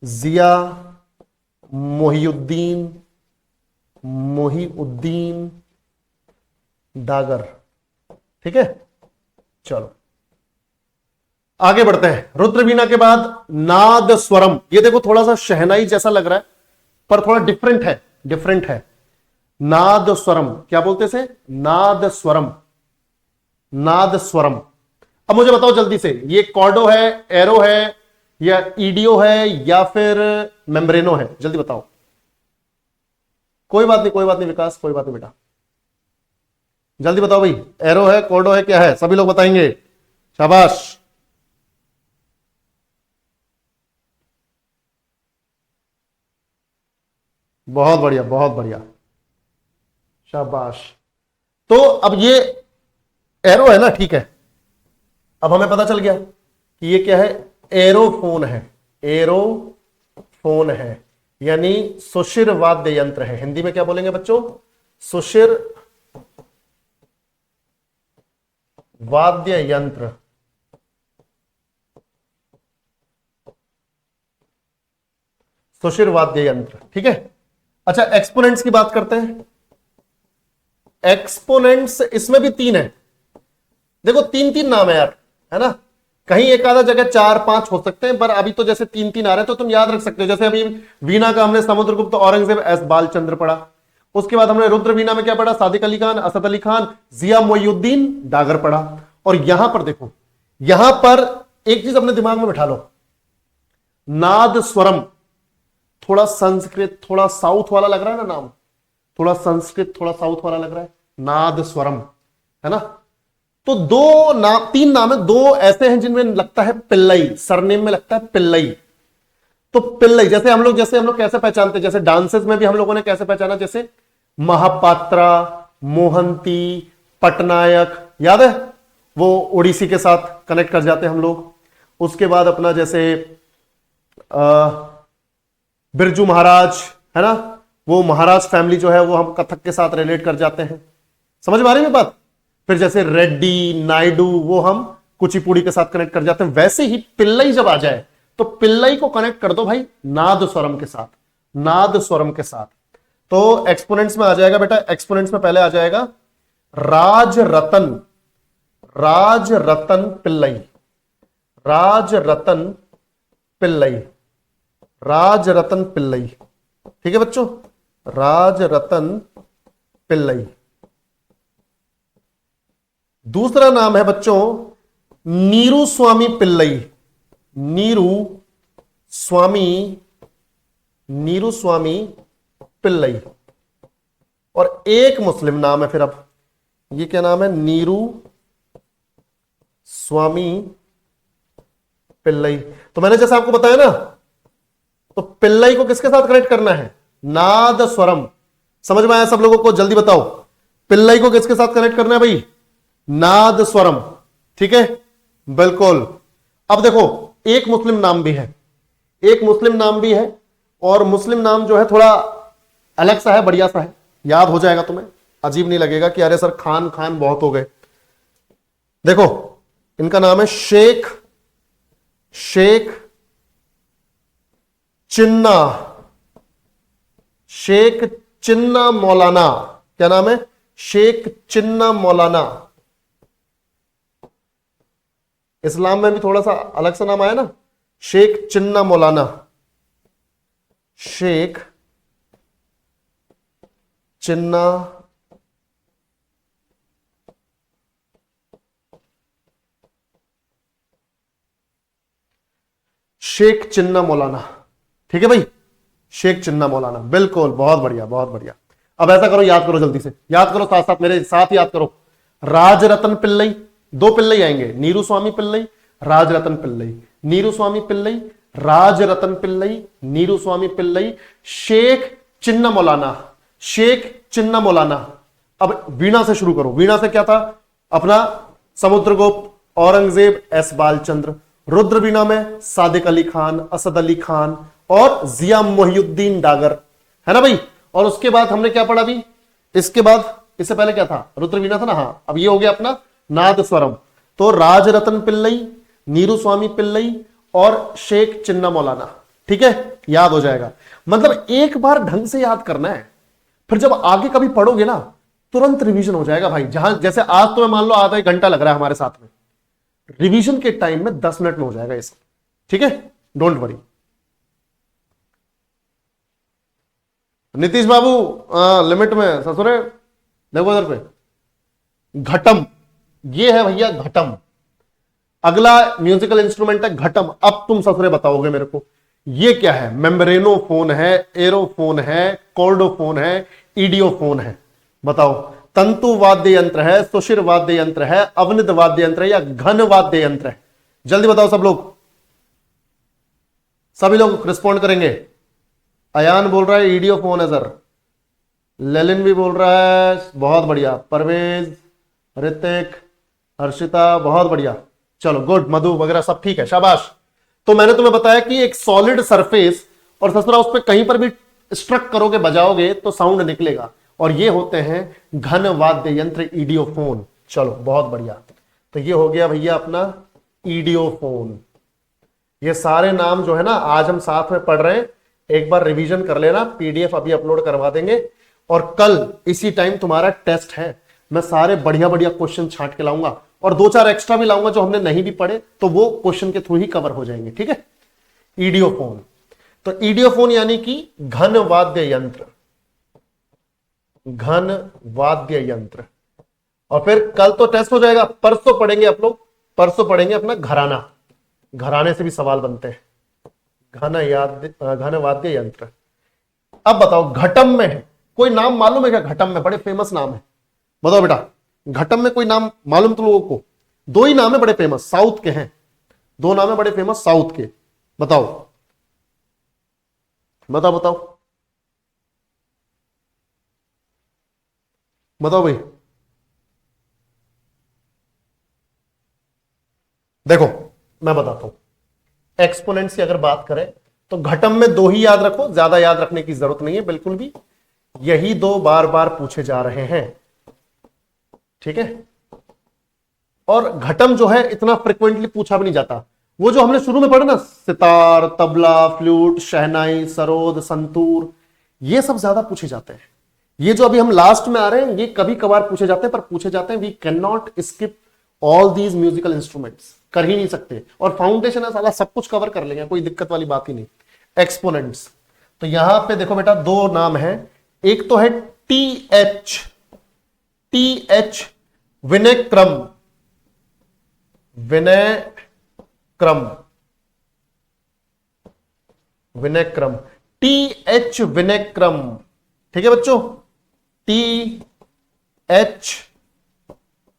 जिया मोहिउद्दीन, मोहिउद्दीन डागर, ठीक है। चलो आगे बढ़ते हैं। रुद्र वीणा के बाद नाद स्वरम। ये देखो थोड़ा सा शहनाई जैसा लग रहा है, पर थोड़ा डिफरेंट है, डिफरेंट है। नाद स्वरम, क्या बोलते से? नाद स्वरम, नाद स्वरम। अब मुझे बताओ जल्दी से, ये कॉर्डो है, एरो है, या ईडियो है, या फिर मेम्ब्रेनो है? जल्दी बताओ। कोई बात नहीं, कोई बात नहीं विकास, कोई बात नहीं बेटा। जल्दी बताओ भाई, एरो है, कॉर्डो है, क्या है? सभी लोग बताएंगे, शाबाश। बहुत बढ़िया, बहुत बढ़िया, शाबाश। तो अब ये एरो है ना, ठीक है। अब हमें पता चल गया कि ये क्या है, एरोफोन है। एरोफोन है यानी सुशिर वाद्य यंत्र है। हिंदी में क्या बोलेंगे बच्चों? सुशिर वाद्य यंत्र। सुशिर वाद्य यंत्र, ठीक है। अच्छा, एक्सपोनेंट्स की बात करते हैं। एक्सपोनेंट्स इसमें भी तीन है। देखो तीन तीन नाम है यार, है ना। कहीं एक आधा जगह चार पांच हो सकते हैं, पर अभी तो जैसे तीन तीन आ रहे हैं तो तुम याद रख सकते हो। जैसे अभी वीणा का हमने समुद्रगुप्त औरंगजेब एस बालचंद्र पढ़ा। उसके बाद हमने रुद्र वीणा में क्या पढ़ा? सादिक अली खान, असद अली खान, जिया मोइनुद्दीन डागर पढ़ा। और यहां पर देखो, यहां पर एक चीज अपने दिमाग में बिठा लो, नाद स्वरम। थोड़ा संस्कृत थोड़ा साउथ वाला लग रहा है ना नाम, थोड़ा संस्कृत थोड़ा साउथ वाला लग रहा है, नाद स्वरम, है ना। तो दो नाम, तीन नाम है, दो ऐसे हैं जिनमें लगता है पिल्लई, सरनेम में लगता है पिल्लई। तो पिल्लई जैसे हम लोग कैसे पहचानते हैं? जैसे डांसेस में भी हम लोगों ने कैसे पहचाना? जैसे महापात्रा, मोहंती, पटनायक, याद है? वो ओडिसी के साथ कनेक्ट कर जाते हैं हम लोग। उसके बाद अपना जैसे बिरजू महाराज, है ना, वो महाराज फैमिली जो है वो हम कथक के साथ रिलेट कर जाते हैं। समझ में आ रही है बात? फिर जैसे रेड्डी, नायडू, वो हम कुचिपुड़ी के साथ कनेक्ट कर जाते हैं। वैसे ही पिल्लई जब आ जाए तो पिल्लई को कनेक्ट कर दो भाई नाद स्वरम के साथ, नाद स्वरम के साथ। तो एक्सपोनेंट्स में आ जाएगा बेटा, एक्सपोनेंट्स में पहले आ जाएगा राज रतन, राज रतन पिल्लई, राज रतन पिल्लई, राज रतन पिल्लई, ठीक है बच्चों, राज रतन पिल्लई। दूसरा नाम है बच्चों नीरू स्वामी पिल्लई, नीरू स्वामी, नीरू स्वामी पिल्लई। और एक मुस्लिम नाम है फिर, अब ये क्या नाम है? नीरू स्वामी पिल्लई। तो मैंने जैसे आपको बताया ना, तो पिल्लई को किसके साथ कनेक्ट करना है? नाद स्वरम। समझ में आया सब लोगों को? जल्दी बताओ, पिल्लई को किसके साथ कनेक्ट करना है भाई? नाद स्वरम, ठीक है, बिल्कुल। अब देखो एक मुस्लिम नाम भी है, एक मुस्लिम नाम भी है, और मुस्लिम नाम जो है थोड़ा अलग सा है, बढ़िया सा है, याद हो जाएगा तुम्हें, अजीब नहीं लगेगा कि अरे सर खान खान बहुत हो गए। देखो इनका नाम है शेख, शेख चिन्ना, शेख चिन्ना मौलाना। क्या नाम है? शेख चिन्ना मौलाना। इस्लाम में भी थोड़ा सा अलग सा नाम आया ना, शेख चिन्ना मौलाना, शेख चिन्ना शेख चिन्ना मौलाना, ठीक है भाई, शेख चिन्ना मौलाना, बिल्कुल, बहुत बढ़िया, बहुत बढ़िया। अब ऐसा करो, याद करो, जल्दी से याद करो, साथ साथ मेरे साथ याद करो। राजरतन पिल्लई, दो पिल्लई आएंगे, नीरू स्वामी पिल्लई, राजरतन पिल्लई, नीरू स्वामी पिल्लई, राजरतन पिल्लई, नीरू स्वामी पिल्लई, शेख चिन्ना मौलाना, शेख चिन्ना मौलाना। अब वीणा से शुरू करो। वीणा से क्या था अपना? समुद्रगुप्त, औरंगजेब, एस बालचंद्र। रुद्र वीणा में सादिक अली खान, असद अली खान और जिया मोहिउद्दीन डागर, है ना भाई। और उसके बाद हमने क्या पढ़ा अभी? इसके बाद, इससे पहले क्या था? रुद्र वीणा था ना, हाँ। अब ये हो गया अपना नाद स्वरम। तो राजरतन पिल्लई, नीरू स्वामी पिल्लई और शेख चिन्ना मौलाना, ठीक है, याद हो जाएगा। मतलब एक बार ढंग से याद करना है, फिर जब आगे कभी पढ़ोगे ना तुरंत रिवीजन हो जाएगा भाई। जहां जैसे आज तो मैं मान लो आधा एक घंटा लग रहा है हमारे साथ में, रिवीजन के टाइम में 10 मिनट में हो जाएगा ये सब, ठीक है, don't worry. Nitish Babu limit में ससुरे, देखो इधर पे घटम, ये है भैया घटम। अगला म्यूजिकल इंस्ट्रूमेंट है घटम। अब तुम ससुरे बताओगे मेरे को ये क्या है? मेम्ब्रेनोफोन है, एरोफोन है, कॉर्डोफोन है, ईडियोफोन है, बताओ। तंतु वाद्य यंत्र है, सुशिर वाद्य यंत्र है, अवनित वाद्य यंत्र है या घन वाद्य यंत्र है? जल्दी बताओ सब लोग, सभी लोग रिस्पॉन्ड करेंगे। अयान बोल रहा है ईडियोफोन है सर। ललिन भी बोल रहा है, बहुत बढ़िया। परवेज, ऋतिक, हर्षिता, बहुत बढ़िया। चलो गुड। मधु वगैरह सब ठीक है, शाबाश। तो मैंने तुम्हें बताया कि एक सॉलिड सरफेस और ससुरा उस पर कहीं पर भी स्ट्रक करोगे, बजाओगे तो साउंड निकलेगा, और ये होते हैं घन वाद्य यंत्र, ईडियोफोन। चलो बहुत बढ़िया। तो ये हो गया भैया अपना ईडियोफोन। ये सारे नाम जो है ना आज हम साथ में पढ़ रहे हैं, एक बार रिवीजन कर लेना, पीडीएफ अभी अपलोड करवा देंगे, और कल इसी टाइम तुम्हारा टेस्ट है। मैं सारे बढ़िया बढ़िया क्वेश्चन छांट के लाऊंगा, और 2-4 एक्स्ट्रा भी लाऊंगा जो हमने नहीं भी पढ़े, तो वो क्वेश्चन के थ्रू ही कवर हो जाएंगे, ठीक है। ईडियोफोन, तो ईडियोफोन यानी कि घन वाद्य यंत्र, घन वाद्य यंत्र। और फिर कल तो टेस्ट हो जाएगा, परसों पढ़ेंगे आप लोग, परसों पढ़ेंगे अपना घराना। घराने से भी सवाल बनते हैं, घन वाद्य यंत्र। अब बताओ घटम में है कोई नाम मालूम है क्या? घटम में बड़े फेमस नाम है, बताओ बेटा। घटम में कोई नाम मालूम तुम लोगों को? 2 ही नाम है बड़े फेमस, साउथ के हैं, 2 नाम है बड़े फेमस साउथ के। बताओ बताओ बताओ बताओ भाई। देखो मैं बताता हूं, एक्सपोनेंट्स की अगर बात करें तो घटम में 2 ही याद रखो, ज्यादा याद रखने की जरूरत नहीं है बिल्कुल भी। यही 2 बार बार पूछे जा रहे हैं, ठीक है। और घटम जो है इतना फ्रिक्वेंटली पूछा भी नहीं जाता। वो जो हमने शुरू में पढ़ा ना, सितार, तबला, फ्लूट, शहनाई, सरोद, संतूर, ये सब ज्यादा पूछे जाते हैं। ये जो अभी हम लास्ट में आ रहे हैं ये कभी कभार पूछे जाते हैं, पर पूछे जाते हैं। We can not skip all these musical instruments, कर ही नहीं सकते। और फाउंडेशन है साला, सब कुछ कवर कर लेंगे, कोई दिक्कत वाली बात ही नहीं। एक्सपोनेंट्स, तो यहां पे देखो बेटा 2 नाम है। एक तो है टीएच, टीएच विनय क्रम, विनय क्रम, विनय क्रम, टीएच विनय क्रम, ठीक है बच्चों। टी एच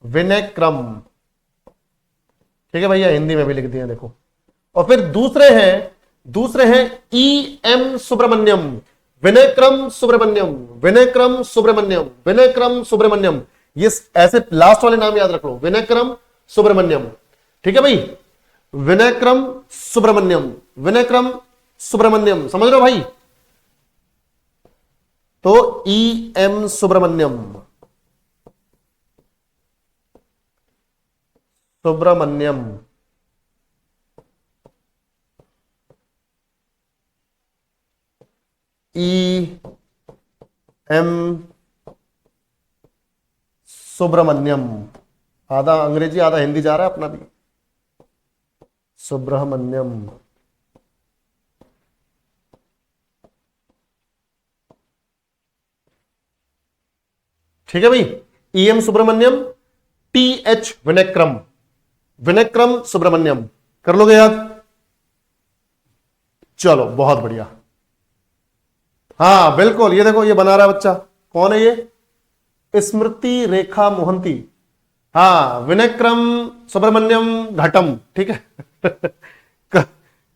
विनय क्रम, ठीक है भैया, हिंदी में भी लिख दिया देखो। और फिर दूसरे हैं ई एम सुब्रमण्यम, विनय क्रम सुब्रमण्यम, विनय क्रम सुब्रमण्यम, विनय क्रम सुब्रमण्यम। ये ऐसे लास्ट वाले नाम याद रख लो, विनय क्रम सुब्रमण्यम, ठीक है भाई। विनय क्रम सुब्रमण्यम, विनय क्रम सुब्रमण्यम, समझ रहे हो भाई। तो E M Subramaniam, Subramaniam, E M Subramaniam. आधा अंग्रेजी आधा हिंदी जा रहा है अपना भी। सुब्रमण्यम, ठीक है भाई। E M Subramaniam, T H Vinayakram, Vinayakram Subramaniam, कर लोगे याद? चलो बहुत बढ़िया। हाँ बिल्कुल, ये देखो ये बना रहा है बच्चा, कौन है ये? स्मृति रेखा मोहंती। हाँ, विनयक्रम सुब्रमण्यम घटम, ठीक है।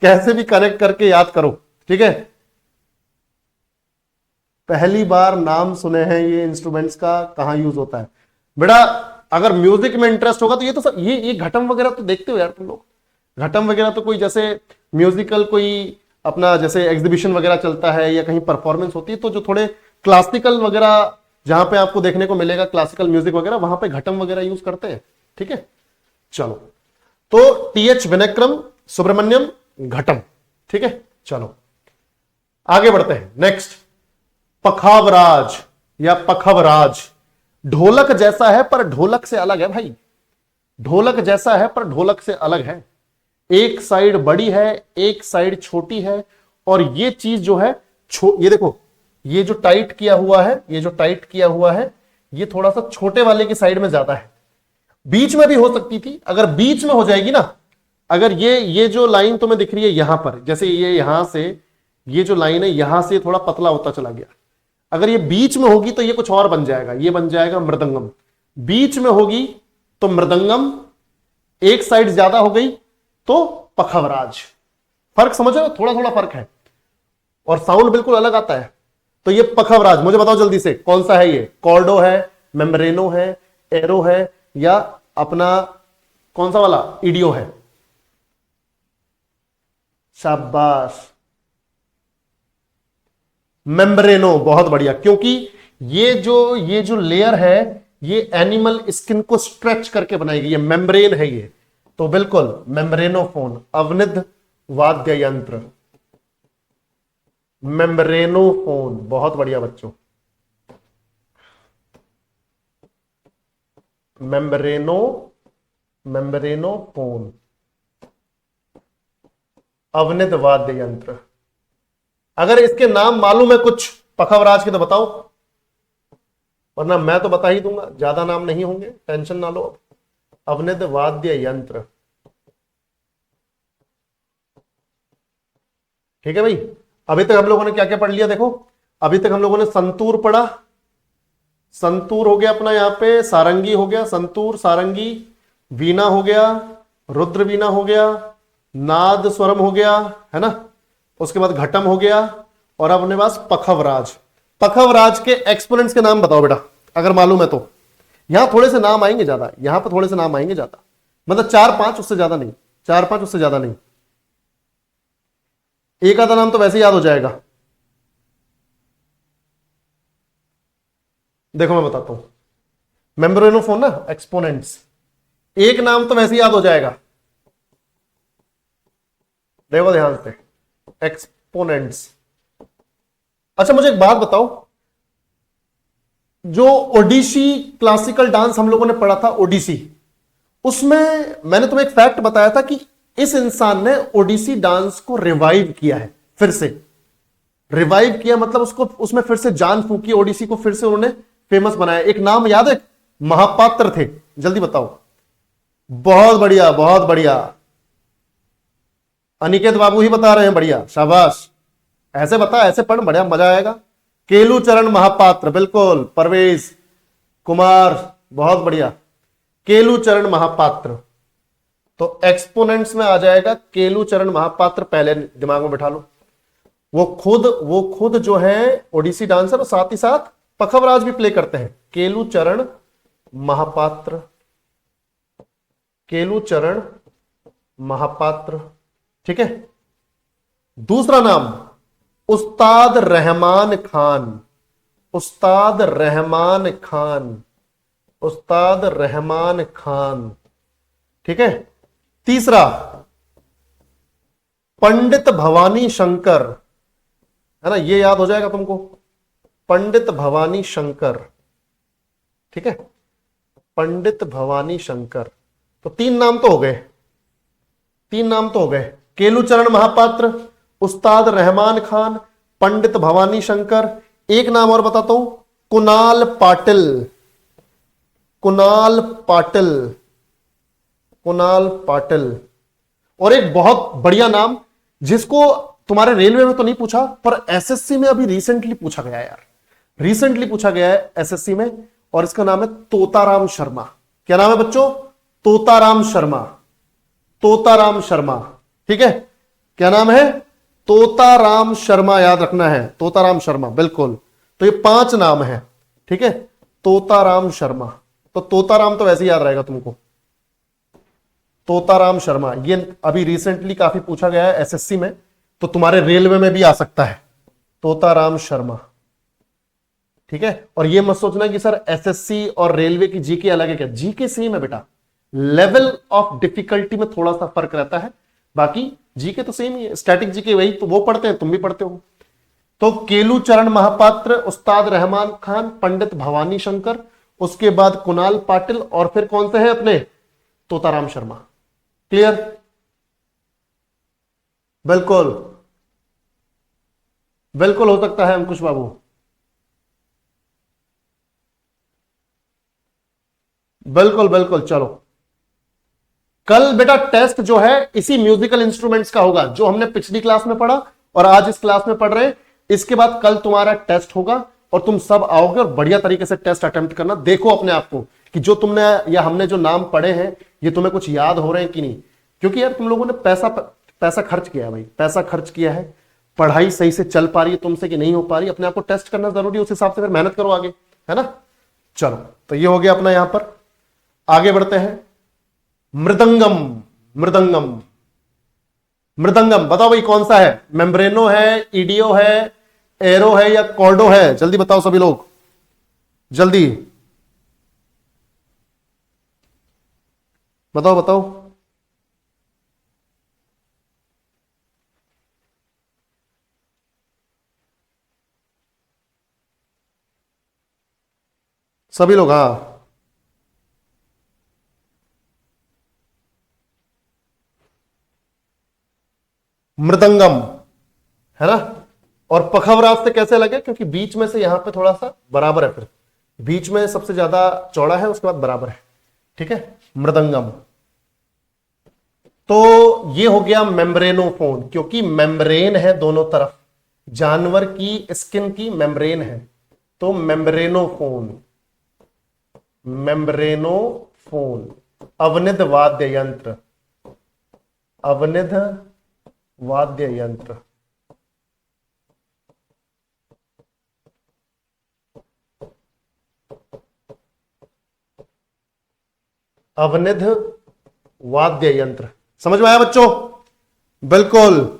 कैसे भी कनेक्ट करके याद करो, ठीक है। पहली बार नाम सुने हैं ये इंस्ट्रूमेंट्स का, कहां यूज होता है बेटा। अगर म्यूजिक में इंटरेस्ट होगा तो ये तो सब ये घटम वगैरह तो देखते हो यार तुम लोग। घटम वगैरह तो कोई जैसे म्यूजिकल कोई अपना जैसे एग्जीबिशन वगैरह चलता है या कहीं परफॉर्मेंस होती है, तो जो थोड़े क्लासिकल वगैरह जहां पे आपको देखने को मिलेगा क्लासिकल म्यूजिक वगैरह, वहां पे घटम वगैरह यूज करते हैं, ठीक है। चलो, तो टीएच विनयक्रम सुब्रमण्यम घटम, ठीक है। चलो आगे बढ़ते हैं। नेक्स्ट पखावराज या पखवराज। ढोलक जैसा है पर ढोलक से अलग है भाई। ढोलक जैसा है पर ढोलक से अलग है। एक साइड बड़ी है, एक साइड छोटी है, और ये चीज जो है ये देखो, ये जो टाइट किया हुआ है, ये जो टाइट किया हुआ है, ये थोड़ा सा छोटे वाले की साइड में ज्यादा है। बीच में भी हो सकती थी, अगर बीच में हो जाएगी ना, अगर ये जो लाइन तुम्हें दिख रही है यहां पर, जैसे ये यहां से ये जो लाइन है यहां से थोड़ा पतला होता चला गया, अगर ये बीच में होगी तो ये कुछ और बन जाएगा, ये बन जाएगा मृदंगम। बीच में होगी तो मृदंगम, एक साइड ज्यादा हो गई तो पखवराज। फर्क समझ रहे हो, थोड़ा थोड़ा फर्क है और साउंड बिल्कुल अलग आता है। तो ये पखवराज, मुझे बताओ जल्दी से कौन सा है ये? कॉर्डो है, मेम्ब्रेनो है, एरो है, या अपना कौन सा वाला इडियो है? शाबाश, मेम्ब्रेनो, बहुत बढ़िया। क्योंकि ये जो लेयर है ये एनिमल स्किन को स्ट्रेच करके बनाएगी, ये मेम्ब्रेन है ये। तो बिल्कुल मेम्ब्रेनोफोन, अवनिध वाद्य यंत्र, मेम्ब्रेनोफोन, बहुत बढ़िया बच्चों। मेम्ब्रेनोफोन, अवनिध वाद्य यंत्र। अगर इसके नाम मालूम है कुछ पखवराज के तो बताओ, वरना मैं तो बता ही दूंगा, ज्यादा नाम नहीं होंगे, टेंशन ना लो। अवनिध वाद्य यंत्र, ठीक है भाई। अभी तक हम लोगों ने क्या क्या पढ़ लिया देखो, अभी तक हम लोगों ने संतूर पढ़ा, संतूर हो गया अपना, यहां पे सारंगी हो गया, संतूर सारंगी, वीणा हो गया, रुद्र वीणा हो गया, नाद स्वरम हो गया, है ना। उसके बाद घटम हो गया, और अब अपने पास पखवराज। पखवराज के एक्सपोनेंट्स के नाम बताओ बेटा, अगर मालूम है तो। यहां थोड़े से नाम आएंगे ज्यादा, यहां पर थोड़े से नाम आएंगे ज्यादा, मतलब 4-5, उससे ज्यादा नहीं, 4-5 उससे ज्यादा नहीं। एक आधा नाम तो वैसे याद हो जाएगा। देखो मैं बताता हूं, मेम्ब्रेनोफोन ना, एक्सपोनेंट्स, एक नाम तो वैसे याद हो जाएगा। देखो ध्यान से, एक्सपोनेंट्स। अच्छा मुझे एक बात बताओ, जो ओडिसी क्लासिकल डांस हम लोगों ने पढ़ा था, ओडिसी, उसमें मैंने तुम्हें एक फैक्ट बताया था कि इस इंसान ने ओडिसी डांस को रिवाइव किया है, फिर से रिवाइव किया, मतलब उसको उसमें फिर से जान फूकी, ओडिसी को फिर से उन्होंने फेमस बनाया। एक नाम याद है? महापात्र थे, जल्दी बताओ। बहुत बढ़िया, बहुत बढ़िया, अनिकेत बाबू ही बता रहे हैं, बढ़िया, शाबाश। ऐसे बता, ऐसे पढ़, बढ़िया मजा आएगा। केलूचरण महापात्र, बिल्कुल, परवेज कुमार, बहुत बढ़िया, केलूचरण महापात्र। तो एक्सपोनेंट्स में आ जाएगा केलूचरण महापात्र, पहले दिमाग में बैठा लो। वो खुद जो है ओडिसी डांसर, और साथ ही साथ पखवराज भी प्ले करते हैं। केलूचरण महापात्र, केलूचरण महापात्र, ठीक है। दूसरा नाम उस्ताद रहमान खान, उस्ताद रहमान खान, उस्ताद रहमान खान, ठीक है। तीसरा पंडित भवानी शंकर, है ना, ये याद हो जाएगा तुमको, पंडित भवानी शंकर, ठीक है, पंडित भवानी शंकर। तो 3 नाम तो हो गए, 3 नाम तो हो गए, केलूचरण महापात्र, उस्ताद रहमान खान, पंडित भवानी शंकर। एक नाम और बताता हूं, कुणाल पाटिल, कुणाल पाटिल, कुणाल पाटिल। और एक बहुत बढ़िया नाम, जिसको तुम्हारे रेलवे में तो नहीं पूछा, पर एसएससी में अभी रिसेंटली पूछा गया है यार, रिसेंटली पूछा गया है एसएससी में, और इसका नाम है तोताराम शर्मा। क्या नाम है बच्चों? तोताराम शर्मा, तोताराम शर्मा, ठीक है। क्या नाम है? तोताराम शर्मा, याद रखना है, तोताराम शर्मा, बिल्कुल। तो ये 5 नाम है, ठीक है, तोताराम शर्मा। तो तोताराम तो वैसे याद रहेगा तुमको, तोताराम शर्मा, ये अभी रिसेंटली काफी पूछा गया है एसएससी में, तो तुम्हारे रेलवे में भी आ सकता है, तोताराम शर्मा, ठीक है। और ये मत सोचना कि सर एसएससी और रेलवे की जीके अलग है, क्या? जीके सेम है बेटा, लेवल ऑफ डिफिकल्टी में थोड़ा सा फर्क रहता है, बाकी जीके तो सेम ही है, स्टैटिक जीके वही तो वो पढ़ते हैं, तुम भी पढ़ते हो। तो केलूचरण महापात्र, उस्ताद रहमान खान, पंडित भवानी शंकर, उसके बाद कुणाल पाटिल, और फिर कौन से हैं अपने? तोताराम शर्मा। क्लियर? बिल्कुल बिल्कुल हो सकता है अंकुश बाबू, बिल्कुल बिल्कुल। चलो कल बेटा टेस्ट जो है इसी म्यूजिकल इंस्ट्रूमेंट्स का होगा, जो हमने पिछली क्लास में पढ़ा और आज इस क्लास में पढ़ रहे हैं। इसके बाद कल तुम्हारा टेस्ट होगा, और तुम सब आओगे और बढ़िया तरीके से टेस्ट अटेम्प्ट करना। देखो अपने आप को कि जो तुमने या हमने जो नाम पढ़े हैं ये तुम्हें कुछ याद हो रहे हैं कि नहीं, क्योंकि यार तुम लोगों ने पैसा खर्च किया है भाई, पैसा खर्च किया है, पढ़ाई सही से चल पा रही है तुमसे कि नहीं हो पा रही, अपने आप को टेस्ट करना जरूरी है, उस हिसाब से फिर मेहनत करो आगे, है ना। चलो तो ये हो गया अपना, यहां पर आगे बढ़ते हैं। मृदंगम, मृदंगम, मृदंगम बताओ भाई कौन सा है, मेम्ब्रेनो है, ईडियो है, एरो है या कॉर्डो है, जल्दी बताओ सभी लोग, जल्दी बताओ बताओ। सभी लोग, हाँ। मृदंगम है ना। और पखवराज से कैसे लगे, क्योंकि बीच में से यहां पे थोड़ा सा बराबर है, फिर बीच में सबसे ज्यादा चौड़ा है, उसके बाद बराबर है, ठीक है, मृदंगम। तो ये हो गया मेम्ब्रेनोफोन, क्योंकि मेम्ब्रेन है दोनों तरफ, जानवर की स्किन की मेम्ब्रेन है, तो मेम्ब्रेनोफोन, मेम्ब्रेनोफोन। अवनिध वाद्य यंत्र, अवनिध वाद्य यंत्र, अवनिध वाद्य यंत्र, समझ में आया बच्चों? बिल्कुल,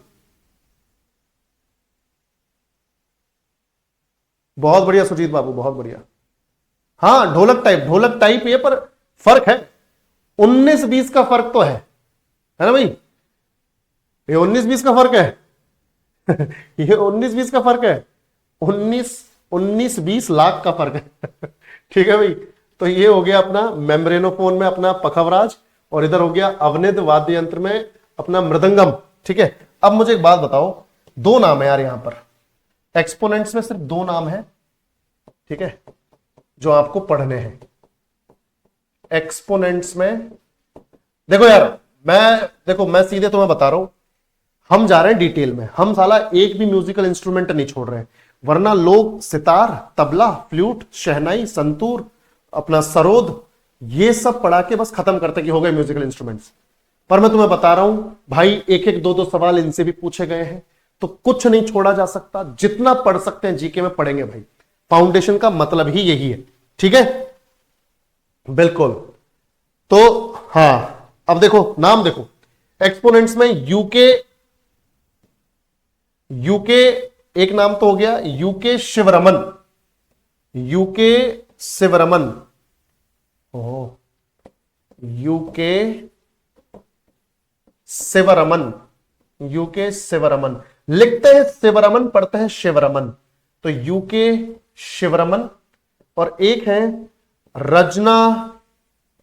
बहुत बढ़िया सुजीत बाबू, बहुत बढ़िया। हाँ ढोलक टाइप ये, पर फर्क है, 19-20 का फर्क तो है ना भाई, ये 19-20 का फर्क है। ये 19-20 का फर्क है, 19-20 लाख का फर्क है। ठीक है भाई, तो ये हो गया अपना मेम्ब्रेनोफोन में अपना पखवराज, और इधर हो गया अवनिध वाद्य यंत्र में अपना मृदंगम। ठीक है, अब मुझे एक बात बताओ, दो नाम है यार यहां पर, एक्सपोनेंट्स में सिर्फ दो नाम है, ठीक है, जो आपको पढ़ने हैं। एक्सपोनेंट्स में देखो यार, मैं सीधे तुम्हें बता रहा हूं, हम जा रहे हैं डिटेल में, हम साला एक भी म्यूजिकल इंस्ट्रूमेंट नहीं छोड़ रहे हैं, वरना लोग सितार, तबला, फ्लूट, शहनाई, संतूर, अपना सरोद, ये सब पढ़ा के बस खत्म करते कि हो गए म्यूजिकल इंस्ट्रूमेंट्स। पर मैं तुम्हें बता रहा हूं भाई, एक एक दो दो सवाल इनसे भी पूछे गए हैं, तो कुछ नहीं छोड़ा जा सकता, जितना पढ़ सकते हैं जीके में पढ़ेंगे भाई, फाउंडेशन का मतलब ही यही है। ठीक है, बिल्कुल। तो हां, अब देखो नाम देखो, एक्सपोनेंट्स में यूके, यूके एक नाम तो हो गया, यूके शिवरमन, यूके शिवरमन, ओह, यूके शिवरमन, यूके शिवरमन, लिखते हैं शिवरमन, पढ़ते हैं शिवरमन, तो यूके शिवरमन। और एक है रजना,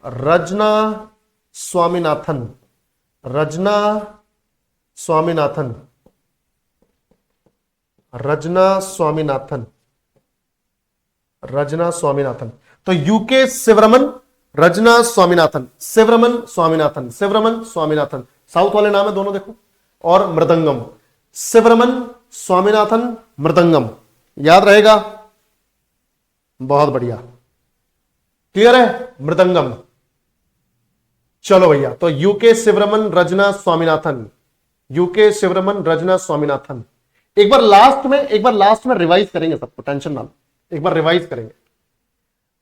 रजना स्वामीनाथन, रजना स्वामीनाथन, रजना स्वामीनाथन, रजना स्वामीनाथन। तो यूके शिवरमन, रजना स्वामीनाथन, शिवरमन स्वामीनाथन, शिवरमन स्वामीनाथन, साउथ वाले नाम है दोनों देखो। और मृदंगम, शिवरमन स्वामीनाथन मृदंगम, याद रहेगा, बहुत बढ़िया, क्लियर है, मृदंगम। चलो भैया, तो यूके शिवरमन, रजना स्वामीनाथन, यूके शिवरमन, रजना स्वामीनाथन। एक बार लास्ट में रिवाइज करेंगे सबको, टेंशन ना लो, एक बार रिवाइज करेंगे।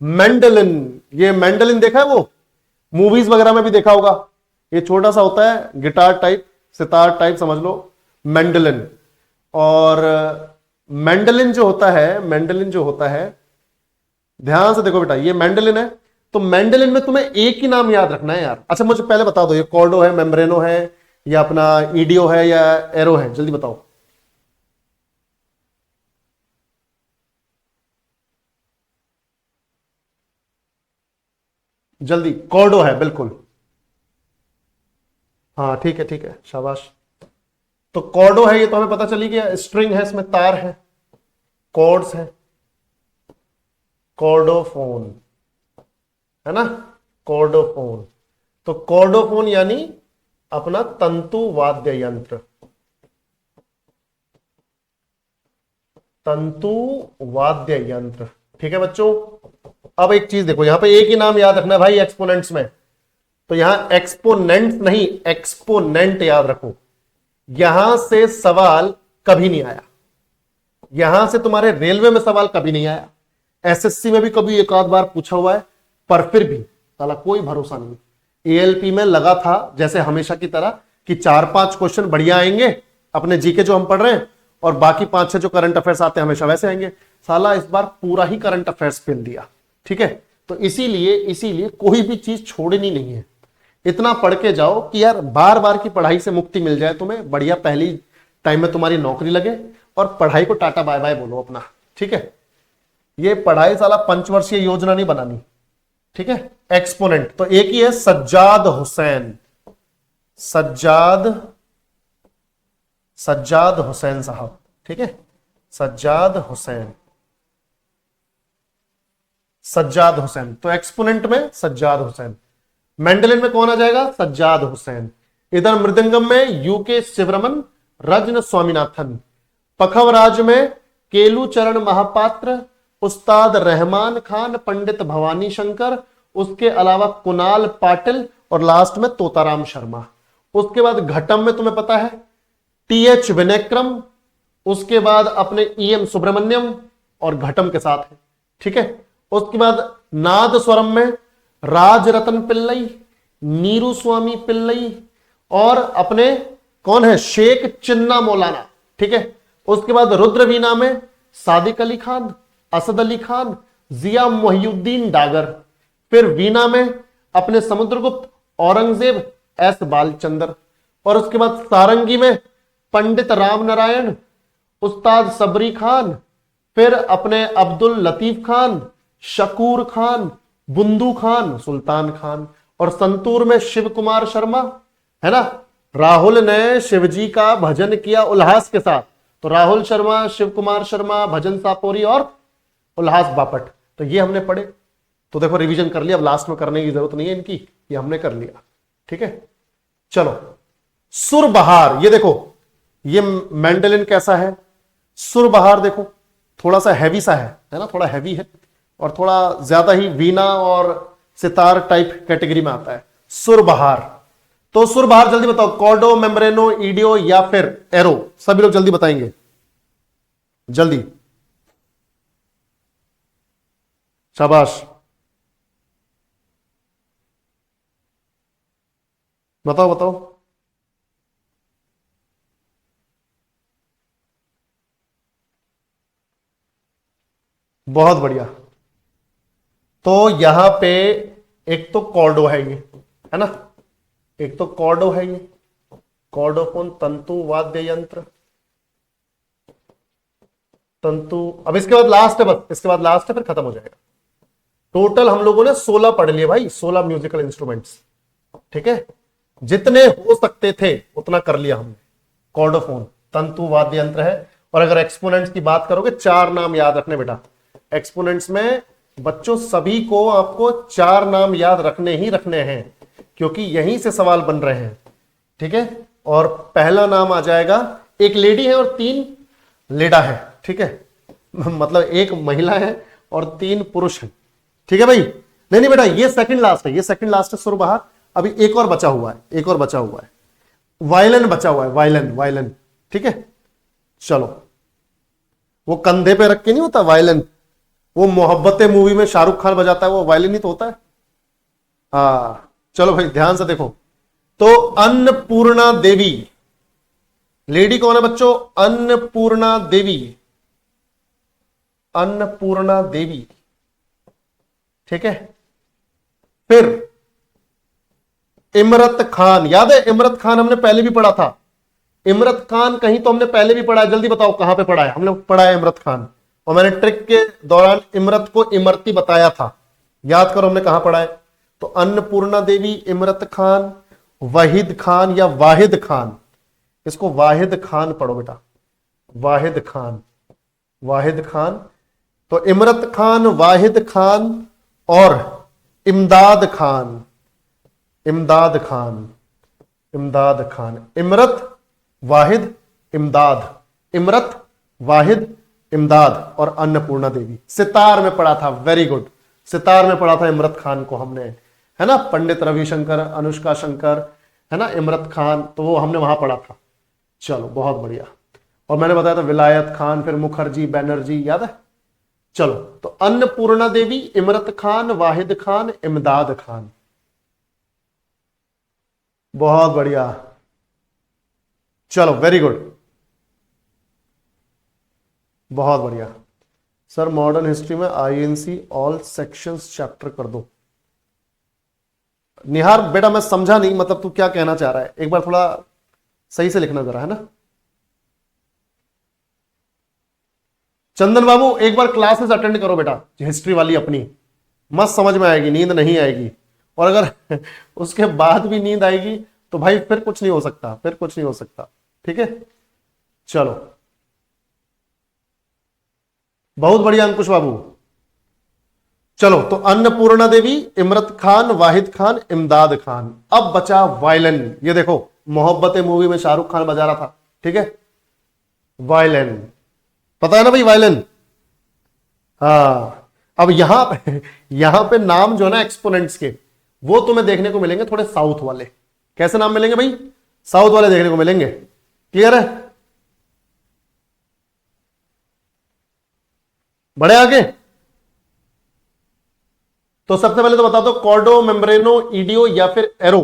मेंडलिन, ये मेंडलिन देखा है, वो मूवीज वगैरह में भी देखा होगा, ये छोटा सा होता है, गिटार टाइप, सितार टाइप समझ लो, मेंडलिन। और मेंडलिन जो होता है, मेंडलिन जो होता है, ध्यान से देखो बेटा, ये मेंडलिन है, तो मेंडलिन में तुम्हें एक ही नाम याद रखना है यार। अच्छा मुझे पहले बता दो, ये कॉर्डो है, मेम्ब्रेनो है, या अपना ईडियो है, या एरो है, जल्दी बताओ। जल्दी, कॉर्डो है बिल्कुल, हाँ ठीक है ठीक है, शाबाश। तो कॉर्डो है, ये तो हमें पता चली गया, स्ट्रिंग है, इसमें तार है, कॉर्ड्स है, कॉर्डोफोन है ना, कॉर्डोफोन। तो कॉर्डोफोन यानी अपना तंतु वाद्य यंत्र, तंतु वाद्य यंत्र। ठीक है बच्चों, अब एक चीज देखो, यहां पे एक ही नाम याद रखना है भाई एक्सपोनेंट्स में, तो यहां एक्सपोनेंट नहीं एक्सपोनेंट याद रखो। यहां से सवाल कभी नहीं आया, यहां से तुम्हारे रेलवे में सवाल कभी नहीं आया, एसएससी में भी कभी एक आध बार पूछा हुआ है, पर फिर भी साला कोई भरोसा नहीं। एएलपी में लगा था जैसे हमेशा की तरह कि 4-5 क्वेश्चन बढ़िया आएंगे अपने जीके जो हम पढ़ रहे हैं, और बाकी 5-6 जो करंट अफेयर्स आते हैं हमेशा वैसे आएंगे। साला इस बार पूरा ही करंट अफेयर्स फेल दिया। ठीक है, तो इसीलिए कोई भी चीज छोड़नी नहीं है। इतना पढ़ के जाओ कि यार बार बार की पढ़ाई से मुक्ति मिल जाए तुम्हें, बढ़िया पहली टाइम में तुम्हारी नौकरी लगे, और पढ़ाई को टाटा बाय बाय बोलो अपना। ठीक है, ये पढ़ाई साला पंचवर्षीय योजना नहीं बनानी। ठीक है, एक्सपोनेंट तो एक ही है, सज्जाद हुसैन, सज्जाद हुसैन साहब। ठीक है, सज्जाद हुसैन, सज्जाद हुसैन, तो एक्सपोनेंट में सज्जाद हुसैन। मेंडलिन में कौन आ जाएगा? सज्जाद हुसैन। इधर मृदंगम में यूके शिवरमन, रजन स्वामीनाथन। पखवराज में केलू चरण महापात्र, उस्ताद रहमान खान, पंडित भवानी शंकर, उसके अलावा कुणाल पाटिल, और लास्ट में तोताराम शर्मा। उसके बाद घटम में तुम्हें पता है टीएच विनयक्रम, उसके बाद अपने ईएम सुब्रमण्यम और घटम के साथ है। ठीक है, उसके बाद नाद स्वरम में राजरतन पिल्लई, नीरू स्वामी पिल्लई, और अपने कौन है शेख चिन्ना मौलाना। ठीक है, उसके बाद रुद्रवीणा में सादिक अली खान, असद अली खान, जिया मोहिउद्दीन डागर। फिर वीणा में अपने समुद्रगुप्त, औरंगजेब, एस बालचंद्र। और उसके बाद सारंगी में पंडित राम नारायण, उस्ताद सबरी खान, फिर अपने अब्दुल लतीफ खान, शकूर खान, बुंदू खान, सुल्तान खान। और संतूर में शिव कुमार शर्मा, है ना। राहुल ने शिवजी का भजन किया उल्लास के साथ, तो राहुल शर्मा, शिव कुमार शर्मा, भजन सापोरी और उल्लास बापट। तो ये हमने पढ़े, तो देखो रिवीजन कर लिया, अब लास्ट में करने की जरूरत नहीं है इनकी, ये हमने कर लिया। ठीक है, चलो सुरबहार, ये देखो ये मैंडलिन कैसा है। सुरबहार देखो थोड़ा सा हैवी सा है ना, थोड़ा हैवी है और थोड़ा ज्यादा ही वीणा और सितार टाइप कैटेगरी में आता है सुरबहार। तो सुरबहार जल्दी बताओ, कॉर्डो, मेम्ब्रेनो, ईडियो या फिर एरो? सभी लोग जल्दी बताएंगे, जल्दी, शाबाश, बताओ बताओ। बहुत बढ़िया, तो यहां पे एक तो कॉर्डो है ये, है ना, एक तो कॉर्डो है ये, कॉर्डोफोन तंतु वाद्य यंत्र, तंतु। अब इसके बाद लास्ट है, बस इसके बाद लास्ट है, फिर खत्म हो जाएगा। टोटल हम लोगों ने 16 पढ़ लिए भाई, 16 म्यूजिकल इंस्ट्रूमेंट्स। ठीक है, जितने हो सकते थे उतना कर लिया हमने। कॉर्डोफोन तंतु वाद्य यंत्र है। और अगर एक्सपोनेंट्स की बात करोगे, 4 नाम याद रखने बेटा। एक्सपोनेंट्स में बच्चों सभी को आपको 4 नाम याद रखने ही रखने हैं, क्योंकि यहीं से सवाल बन रहे हैं। ठीक है, और पहला नाम आ जाएगा, एक लेडी है और 3 लेडा है। ठीक है, मतलब एक महिला है और 3 पुरुष हैं। ठीक है भाई, नहीं बेटा ये सेकंड लास्ट है, ये सेकंड लास्ट है सुरबहार। अभी एक और बचा हुआ है, एक और बचा हुआ है, वायलिन बचा हुआ है, वायलिन, वायलिन। ठीक है, चलो वो कंधे पे रख के नहीं होता वायलिन, वो मोहब्बतें मूवी में शाहरुख खान बजाता है, वो वायलिन ही तो होता है। हाँ चलो भाई ध्यान से देखो, तो अन्नपूर्णा देवी, लेडी कौन है बच्चों? अन्नपूर्णा देवी, अन्नपूर्णा देवी। ठीक है, फिर इमरत खान, याद है इमरत खान हमने पहले भी पढ़ा था। इमरत खान कहीं तो हमने पहले भी पढ़ा है, जल्दी बताओ कहां पे पढ़ा है? हमने पढ़ा है इमरत खान, और मैंने ट्रिक के दौरान इमरत को इमरती बताया था, याद करो हमने कहां पढ़ा है। तो अन्नपूर्णा देवी, इमरत खान, वहीद खान या वाहिद खान, इसको वाहिद खान पढ़ो बेटा, वाहिद खान, वाहिद खान। तो इमरत खान, वाहिद खान और इमदाद खान, इमदाद खान, इमदाद खान। इमरत, वाहिद, इमदाद, इमरत, वाहिद, इमदाद और अन्नपूर्णा देवी। सितार में पढ़ा था, वेरी गुड, सितार में पढ़ा था इमरत खान को हमने, है ना, पंडित रविशंकर, अनुष्का शंकर, है ना, इमरत खान, तो वो हमने वहां पढ़ा था। चलो बहुत बढ़िया। और मैंने बताया था विलायत खान, फिर मुखर्जी, बैनर्जी, याद है। चलो, तो अन्नपूर्णा देवी, इमरत खान, वाहिद खान, इमदाद खान, बहुत बढ़िया। चलो वेरी गुड, बहुत बढ़िया। सर मॉडर्न हिस्ट्री में आईएनसी ऑल सेक्शंस चैप्टर कर दो। निहार बेटा मैं समझा नहीं, मतलब तू क्या कहना चाह रहा है, एक बार थोड़ा सही से लिखना जरा, है ना। चंदन बाबू एक बार क्लासेस अटेंड करो बेटा, हिस्ट्री वाली अपनी, मस्त समझ में आएगी, नींद नहीं आएगी। और अगर उसके बाद भी नींद आएगी तो भाई फिर कुछ नहीं हो सकता, फिर कुछ नहीं हो सकता, ठीक है। चलो बहुत बढ़िया अंकुश बाबू। चलो, तो अन्नपूर्णा देवी, इमरत खान, वाहिद खान, इमदाद खान। अब बचा वायलिन। ये देखो, मोहब्बतें मूवी में शाहरुख खान बजा रहा था, ठीक है, वायलिन, पता है ना भाई, वायलिन। हाँ, अब यहां पे नाम जो है ना एक्सपोनेंट्स के, वो तुम्हें देखने को मिलेंगे थोड़े साउथ वाले। कैसे नाम मिलेंगे भाई? साउथ वाले देखने को मिलेंगे। क्लियर है? बड़े आगे। तो सबसे पहले तो बता दो, कॉर्डो, मेम्ब्रेनो, ईडियो या फिर एरो,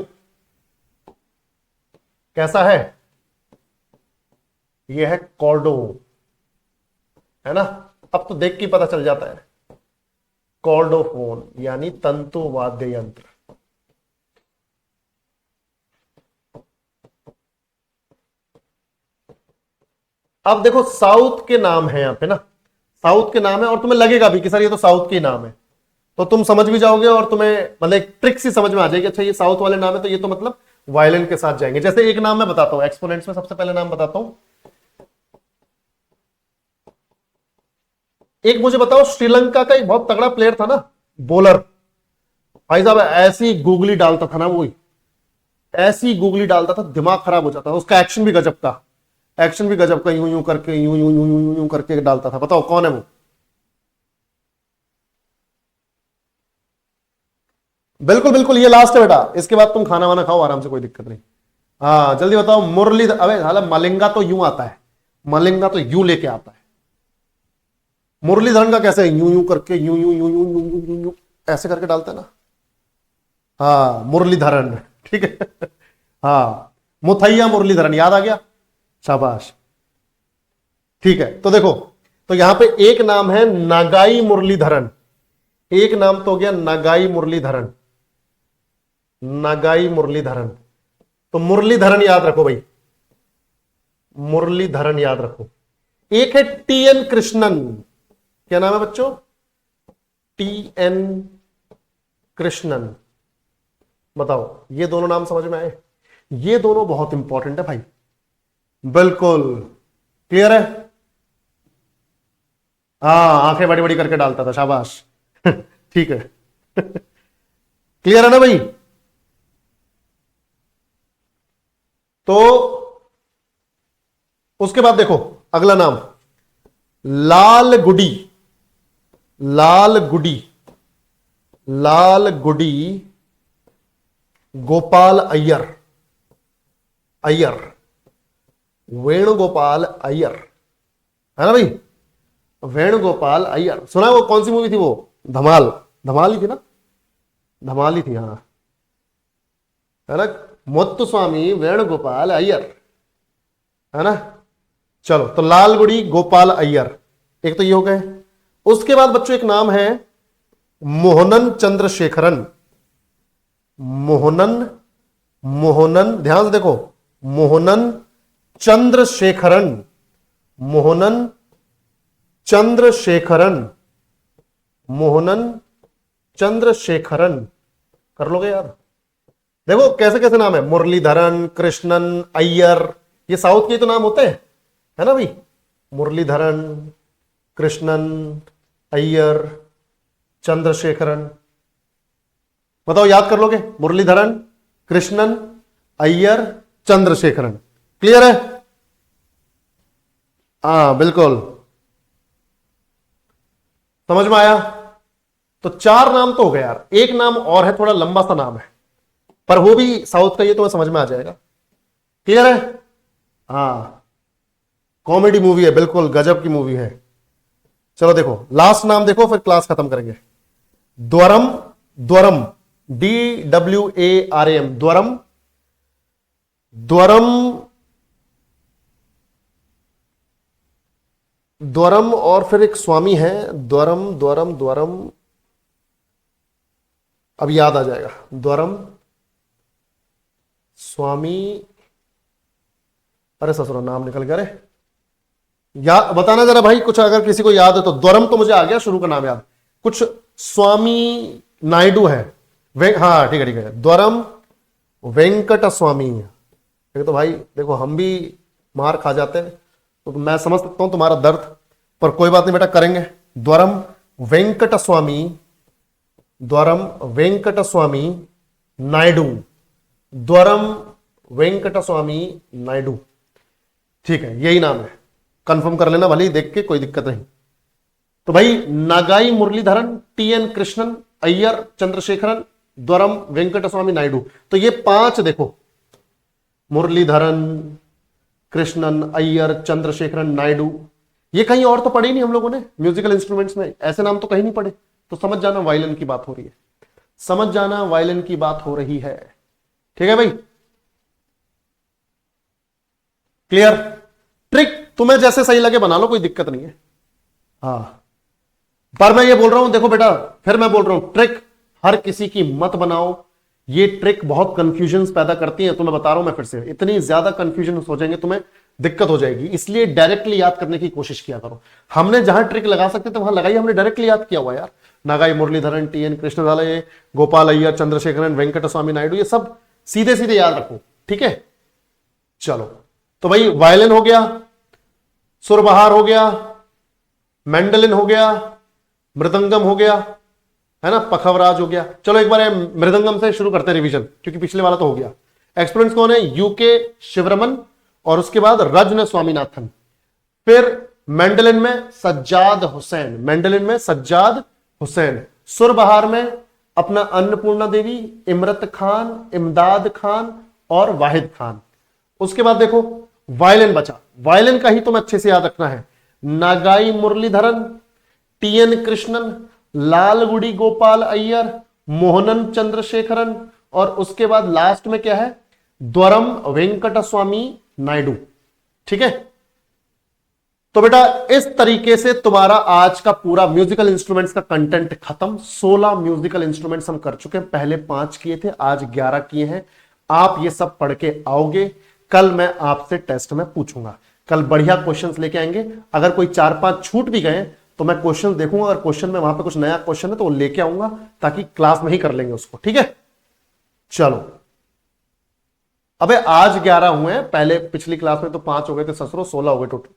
कैसा है? यह है कॉर्डो, है ना। अब तो देख के पता चल जाता है, कॉर्डोफोन यानी तंतु वाद्य यंत्र। अब देखो साउथ के नाम है यहां पे ना, साउथ के नाम है, और तुम्हें लगेगा भी कि सर ये तो साउथ के नाम है, तो तुम समझ भी जाओगे और तुम्हें मतलब एक ट्रिक सी समझ में आ जाएगी, अच्छा ये साउथ वाले नाम है तो ये तो मतलब वायलिन के साथ जाएंगे। जैसे एक नाम मैं बताता हूं, एक्सपोनेंट्स में सबसे पहले नाम बताता हूं। एक मुझे बताओ, श्रीलंका का एक बहुत तगड़ा प्लेयर था ना, बॉलर, भाई साहब ऐसी गूगली डालता था ना, वो ऐसी गूगली डालता था, दिमाग खराब हो जाता था। उसका एक्शन भी गजब का, एक्शन भी गजब का, यूं यूं करके, यूं यूं यूं यूं यूं करके डालता था। बताओ कौन है वो? बिल्कुल बिल्कुल, ये लास्ट है बेटा, इसके बाद तुम खाना वाना खाओ आराम से, कोई दिक्कत नहीं। हाँ जल्दी बताओ। मुरली, अबे हालांकि मलिंगा तो यूं आता है, मलिंगा तो यूं लेके आता है। मुरलीधरन का कैसे? यूं यूं करके, यूं यूं यूं यूं यूं यूं यूं यूं ऐसे करके डालता है ना। हाँ मुरलीधरन, ठीक है। हाँ मुथैया मुरलीधरन, याद आ गया, शाबाश। ठीक है, तो देखो, तो यहां पे एक नाम है नागाई मुरलीधरन, एक नाम तो हो गया नागाई मुरलीधरन, नागाई मुरलीधरन। तो मुरलीधरन याद रखो भाई, मुरलीधरन याद रखो। एक है टीएन कृष्णन, क्या नाम है बच्चों? टीएन कृष्णन। बताओ ये दोनों नाम समझ में आए? ये दोनों बहुत इंपॉर्टेंट है भाई, बिल्कुल। क्लियर है? हाँ आंखें बड़ी बड़ी करके डालता था, शाबाश। ठीक है। क्लियर है ना भाई? तो उसके बाद देखो अगला नाम, लाल गुडी, लाल गुडी, लाल गुडी गोपाल अय्यर, अय्यर, वेणुगोपाल अय्यर, है ना भाई, वेणुगोपाल अय्यर। सुना है वो कौन सी मूवी थी वो? धमाल, धमाल ही थी ना, धमाल ही थी, हाँ, है ना, मुत्तुस्वामी वेणुगोपाल अय्यर, है ना। चलो, तो लालगुड़ी गोपाल अय्यर, एक तो ये हो गए। उसके बाद बच्चों एक नाम है मोहनन चंद्रशेखरन, मोहनन, मोहनन, ध्यान से देखो, मोहनन चंद्रशेखरन, मोहनन चंद्रशेखरन, मोहनन चंद्रशेखरन, कर लोगे यार? देखो कैसे कैसे नाम है, मुरलीधरन, कृष्णन, अय्यर, ये साउथ के तो नाम होते हैं, है ना भाई, मुरलीधरन, कृष्णन, अय्यर, चंद्रशेखरन। बताओ याद कर लोगे? मुरलीधरन, कृष्णन, अय्यर, चंद्रशेखरन। क्लियर है? हाँ बिल्कुल। समझ में आया? तो 4 नाम तो हो गए यार, एक नाम और है, थोड़ा लंबा सा नाम है, पर वो भी साउथ का, ये तो समझ में आ जाएगा। क्लियर है? हाँ, कॉमेडी मूवी है, बिल्कुल गजब की मूवी है। चलो देखो लास्ट नाम देखो, फिर क्लास खत्म करेंगे। द्वरम, द्वरम, DWARAM, द्वरम, द्वरम, द्वरम, और फिर एक स्वामी है, द्वरम द्वरम द्वरम, अब याद आ जाएगा। द्वरम, स्वामी, अरे ससुर नाम निकल गया रे, याद बताना जरा भाई, कुछ अगर किसी को याद है तो। द्वरम तो मुझे आ गया, शुरू का नाम याद, कुछ स्वामी नायडू है, हाँ ठीक है ठीक है, द्वरम वेंकट स्वामी। तो भाई देखो हम भी मार खा जाते हैं, तो मैं समझ सकता हूं तुम्हारा दर्द, पर कोई बात नहीं बेटा, करेंगे। द्वरम वेंकट स्वामी, द्वरम वेंकट स्वामी नायडू, द्वरम वेंकट स्वामी नायडू, ठीक है यही नाम है, कंफर्म कर लेना भले ही देख के, कोई दिक्कत नहीं। तो भाई नागाई मुरलीधरन, TN कृष्णन, अय्यर चंद्रशेखरन, द्वरम वेंकट स्वामी नायडू, तो ये 5 देखो, मुरलीधरन, कृष्णन, अय्यर, चंद्रशेखरन, नायडू, ये कहीं और तो पढ़े नहीं हम लोगों ने म्यूजिकल इंस्ट्रूमेंट्स में, ऐसे नाम तो कहीं नहीं पढ़े, तो समझ जाना वायलिन की बात हो रही है, समझ जाना वायलिन की बात हो रही है। ठीक है भाई, क्लियर? ट्रिक तुम्हें जैसे सही लगे बना लो, कोई दिक्कत नहीं है। हाँ, पर मैं ये बोल रहा हूं, देखो बेटा, फिर मैं बोल रहा हूं, ट्रिक हर किसी की मत बनाओ, ये ट्रिक बहुत कंफ्यूजन पैदा करती है, तो मैं बता रहा हूं, मैं फिर से, इतनी ज्यादा कंफ्यूजन हो जाएंगे, तुम्हें दिक्कत हो जाएगी, इसलिए डायरेक्टली याद करने की कोशिश किया करो। हमने जहां ट्रिक लगा सकते थे वहां लगाई, हमने डायरेक्टली याद किया हुआ यार, नागाई मुरलीधरन, TN कृष्णन, गोपाल अय्यर, चंद्रशेखरन, वेंकट स्वामी नायडू, ये सब सीधे सीधे याद रखो। ठीक है, चलो तो भाई वायलिन हो गया, सुरबहार हो गया, मैंडलिन हो गया, मृदंगम हो गया, है ना, पखवराज हो गया। चलो एक बार मृदंगम से शुरू करते हैं रिवीजन, क्योंकि पिछले वाला तो हो गया। एक्सपेरिमेंट्स कौन है? UK शिवरमन, और उसके बाद रजन स्वामीनाथन। फिर मैंडलिन में सज्जाद हुसैन, मैंडलिन में सज्जाद हुसैन। सुरबहार में अपना अन्नपूर्णा देवी, इमरत खान, इमदाद खान और वाहिद खान। उसके बाद देखो वायलिन बचा, वायलिन का ही तुम्हें अच्छे से याद रखना है, नागाई मुरलीधरन, TN कृष्णन, लालगुड़ी गोपाल अय्यर, मोहनन चंद्रशेखरन, और उसके बाद लास्ट में क्या है? द्वरम वेंकट स्वामी नायडू। ठीक है, तो बेटा इस तरीके से तुम्हारा आज का पूरा म्यूजिकल इंस्ट्रूमेंट्स का कंटेंट खत्म। 16 म्यूजिकल इंस्ट्रूमेंट्स हम कर चुके हैं, पहले 5 किए थे, आज 11 किए हैं। आप ये सब पढ़ के आओगे, कल मैं आपसे टेस्ट में पूछूंगा, कल बढ़िया क्वेश्चंस लेके आएंगे। अगर कोई 4-5 छूट भी गए तो मैं क्वेश्चन देखूंगा, अगर क्वेश्चन में वहां पे कुछ नया क्वेश्चन है तो वो लेके आऊंगा, ताकि क्लास में ही कर लेंगे उसको। ठीक है, चलो अबे आज 11 हुए हैं, पहले पिछली क्लास में तो 5 हो गए थे ससुरो, 16 हो गए टोटल।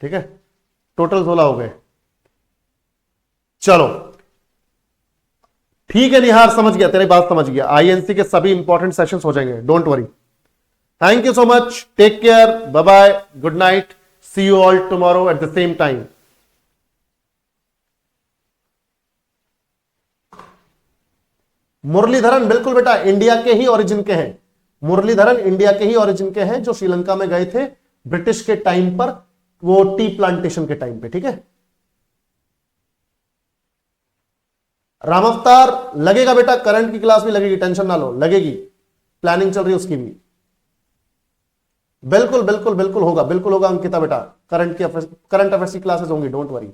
ठीक है, टोटल 16 हो गए। चलो ठीक है निहार, समझ गया, तेरी बात समझ गया। INC के सभी इंपॉर्टेंट सेशंस हो जाएंगे, don't worry. Thank you so much, take care, bye bye, good night, see you all tomorrow at the same time. Muralidharan बिल्कुल बेटा इंडिया के ही ओरिजिन के हैं, मुरलीधरन इंडिया के ही ओरिजिन के हैं, जो श्रीलंका में गए थे ब्रिटिश के टाइम पर, वो टी प्लांटेशन के टाइम पे। ठीक है, राम अवतार लगेगा बेटा, करंट की क्लास भी लगेगी, टेंशन ना लो, लगेगी, प्लानिंग चल रही है उसकी भी। बिल्कुल बिल्कुल बिल्कुल होगा, बिल्कुल होगा अंकिता बेटा, करंट अफेयर्स की क्लासेस होंगी, डोंट वरी।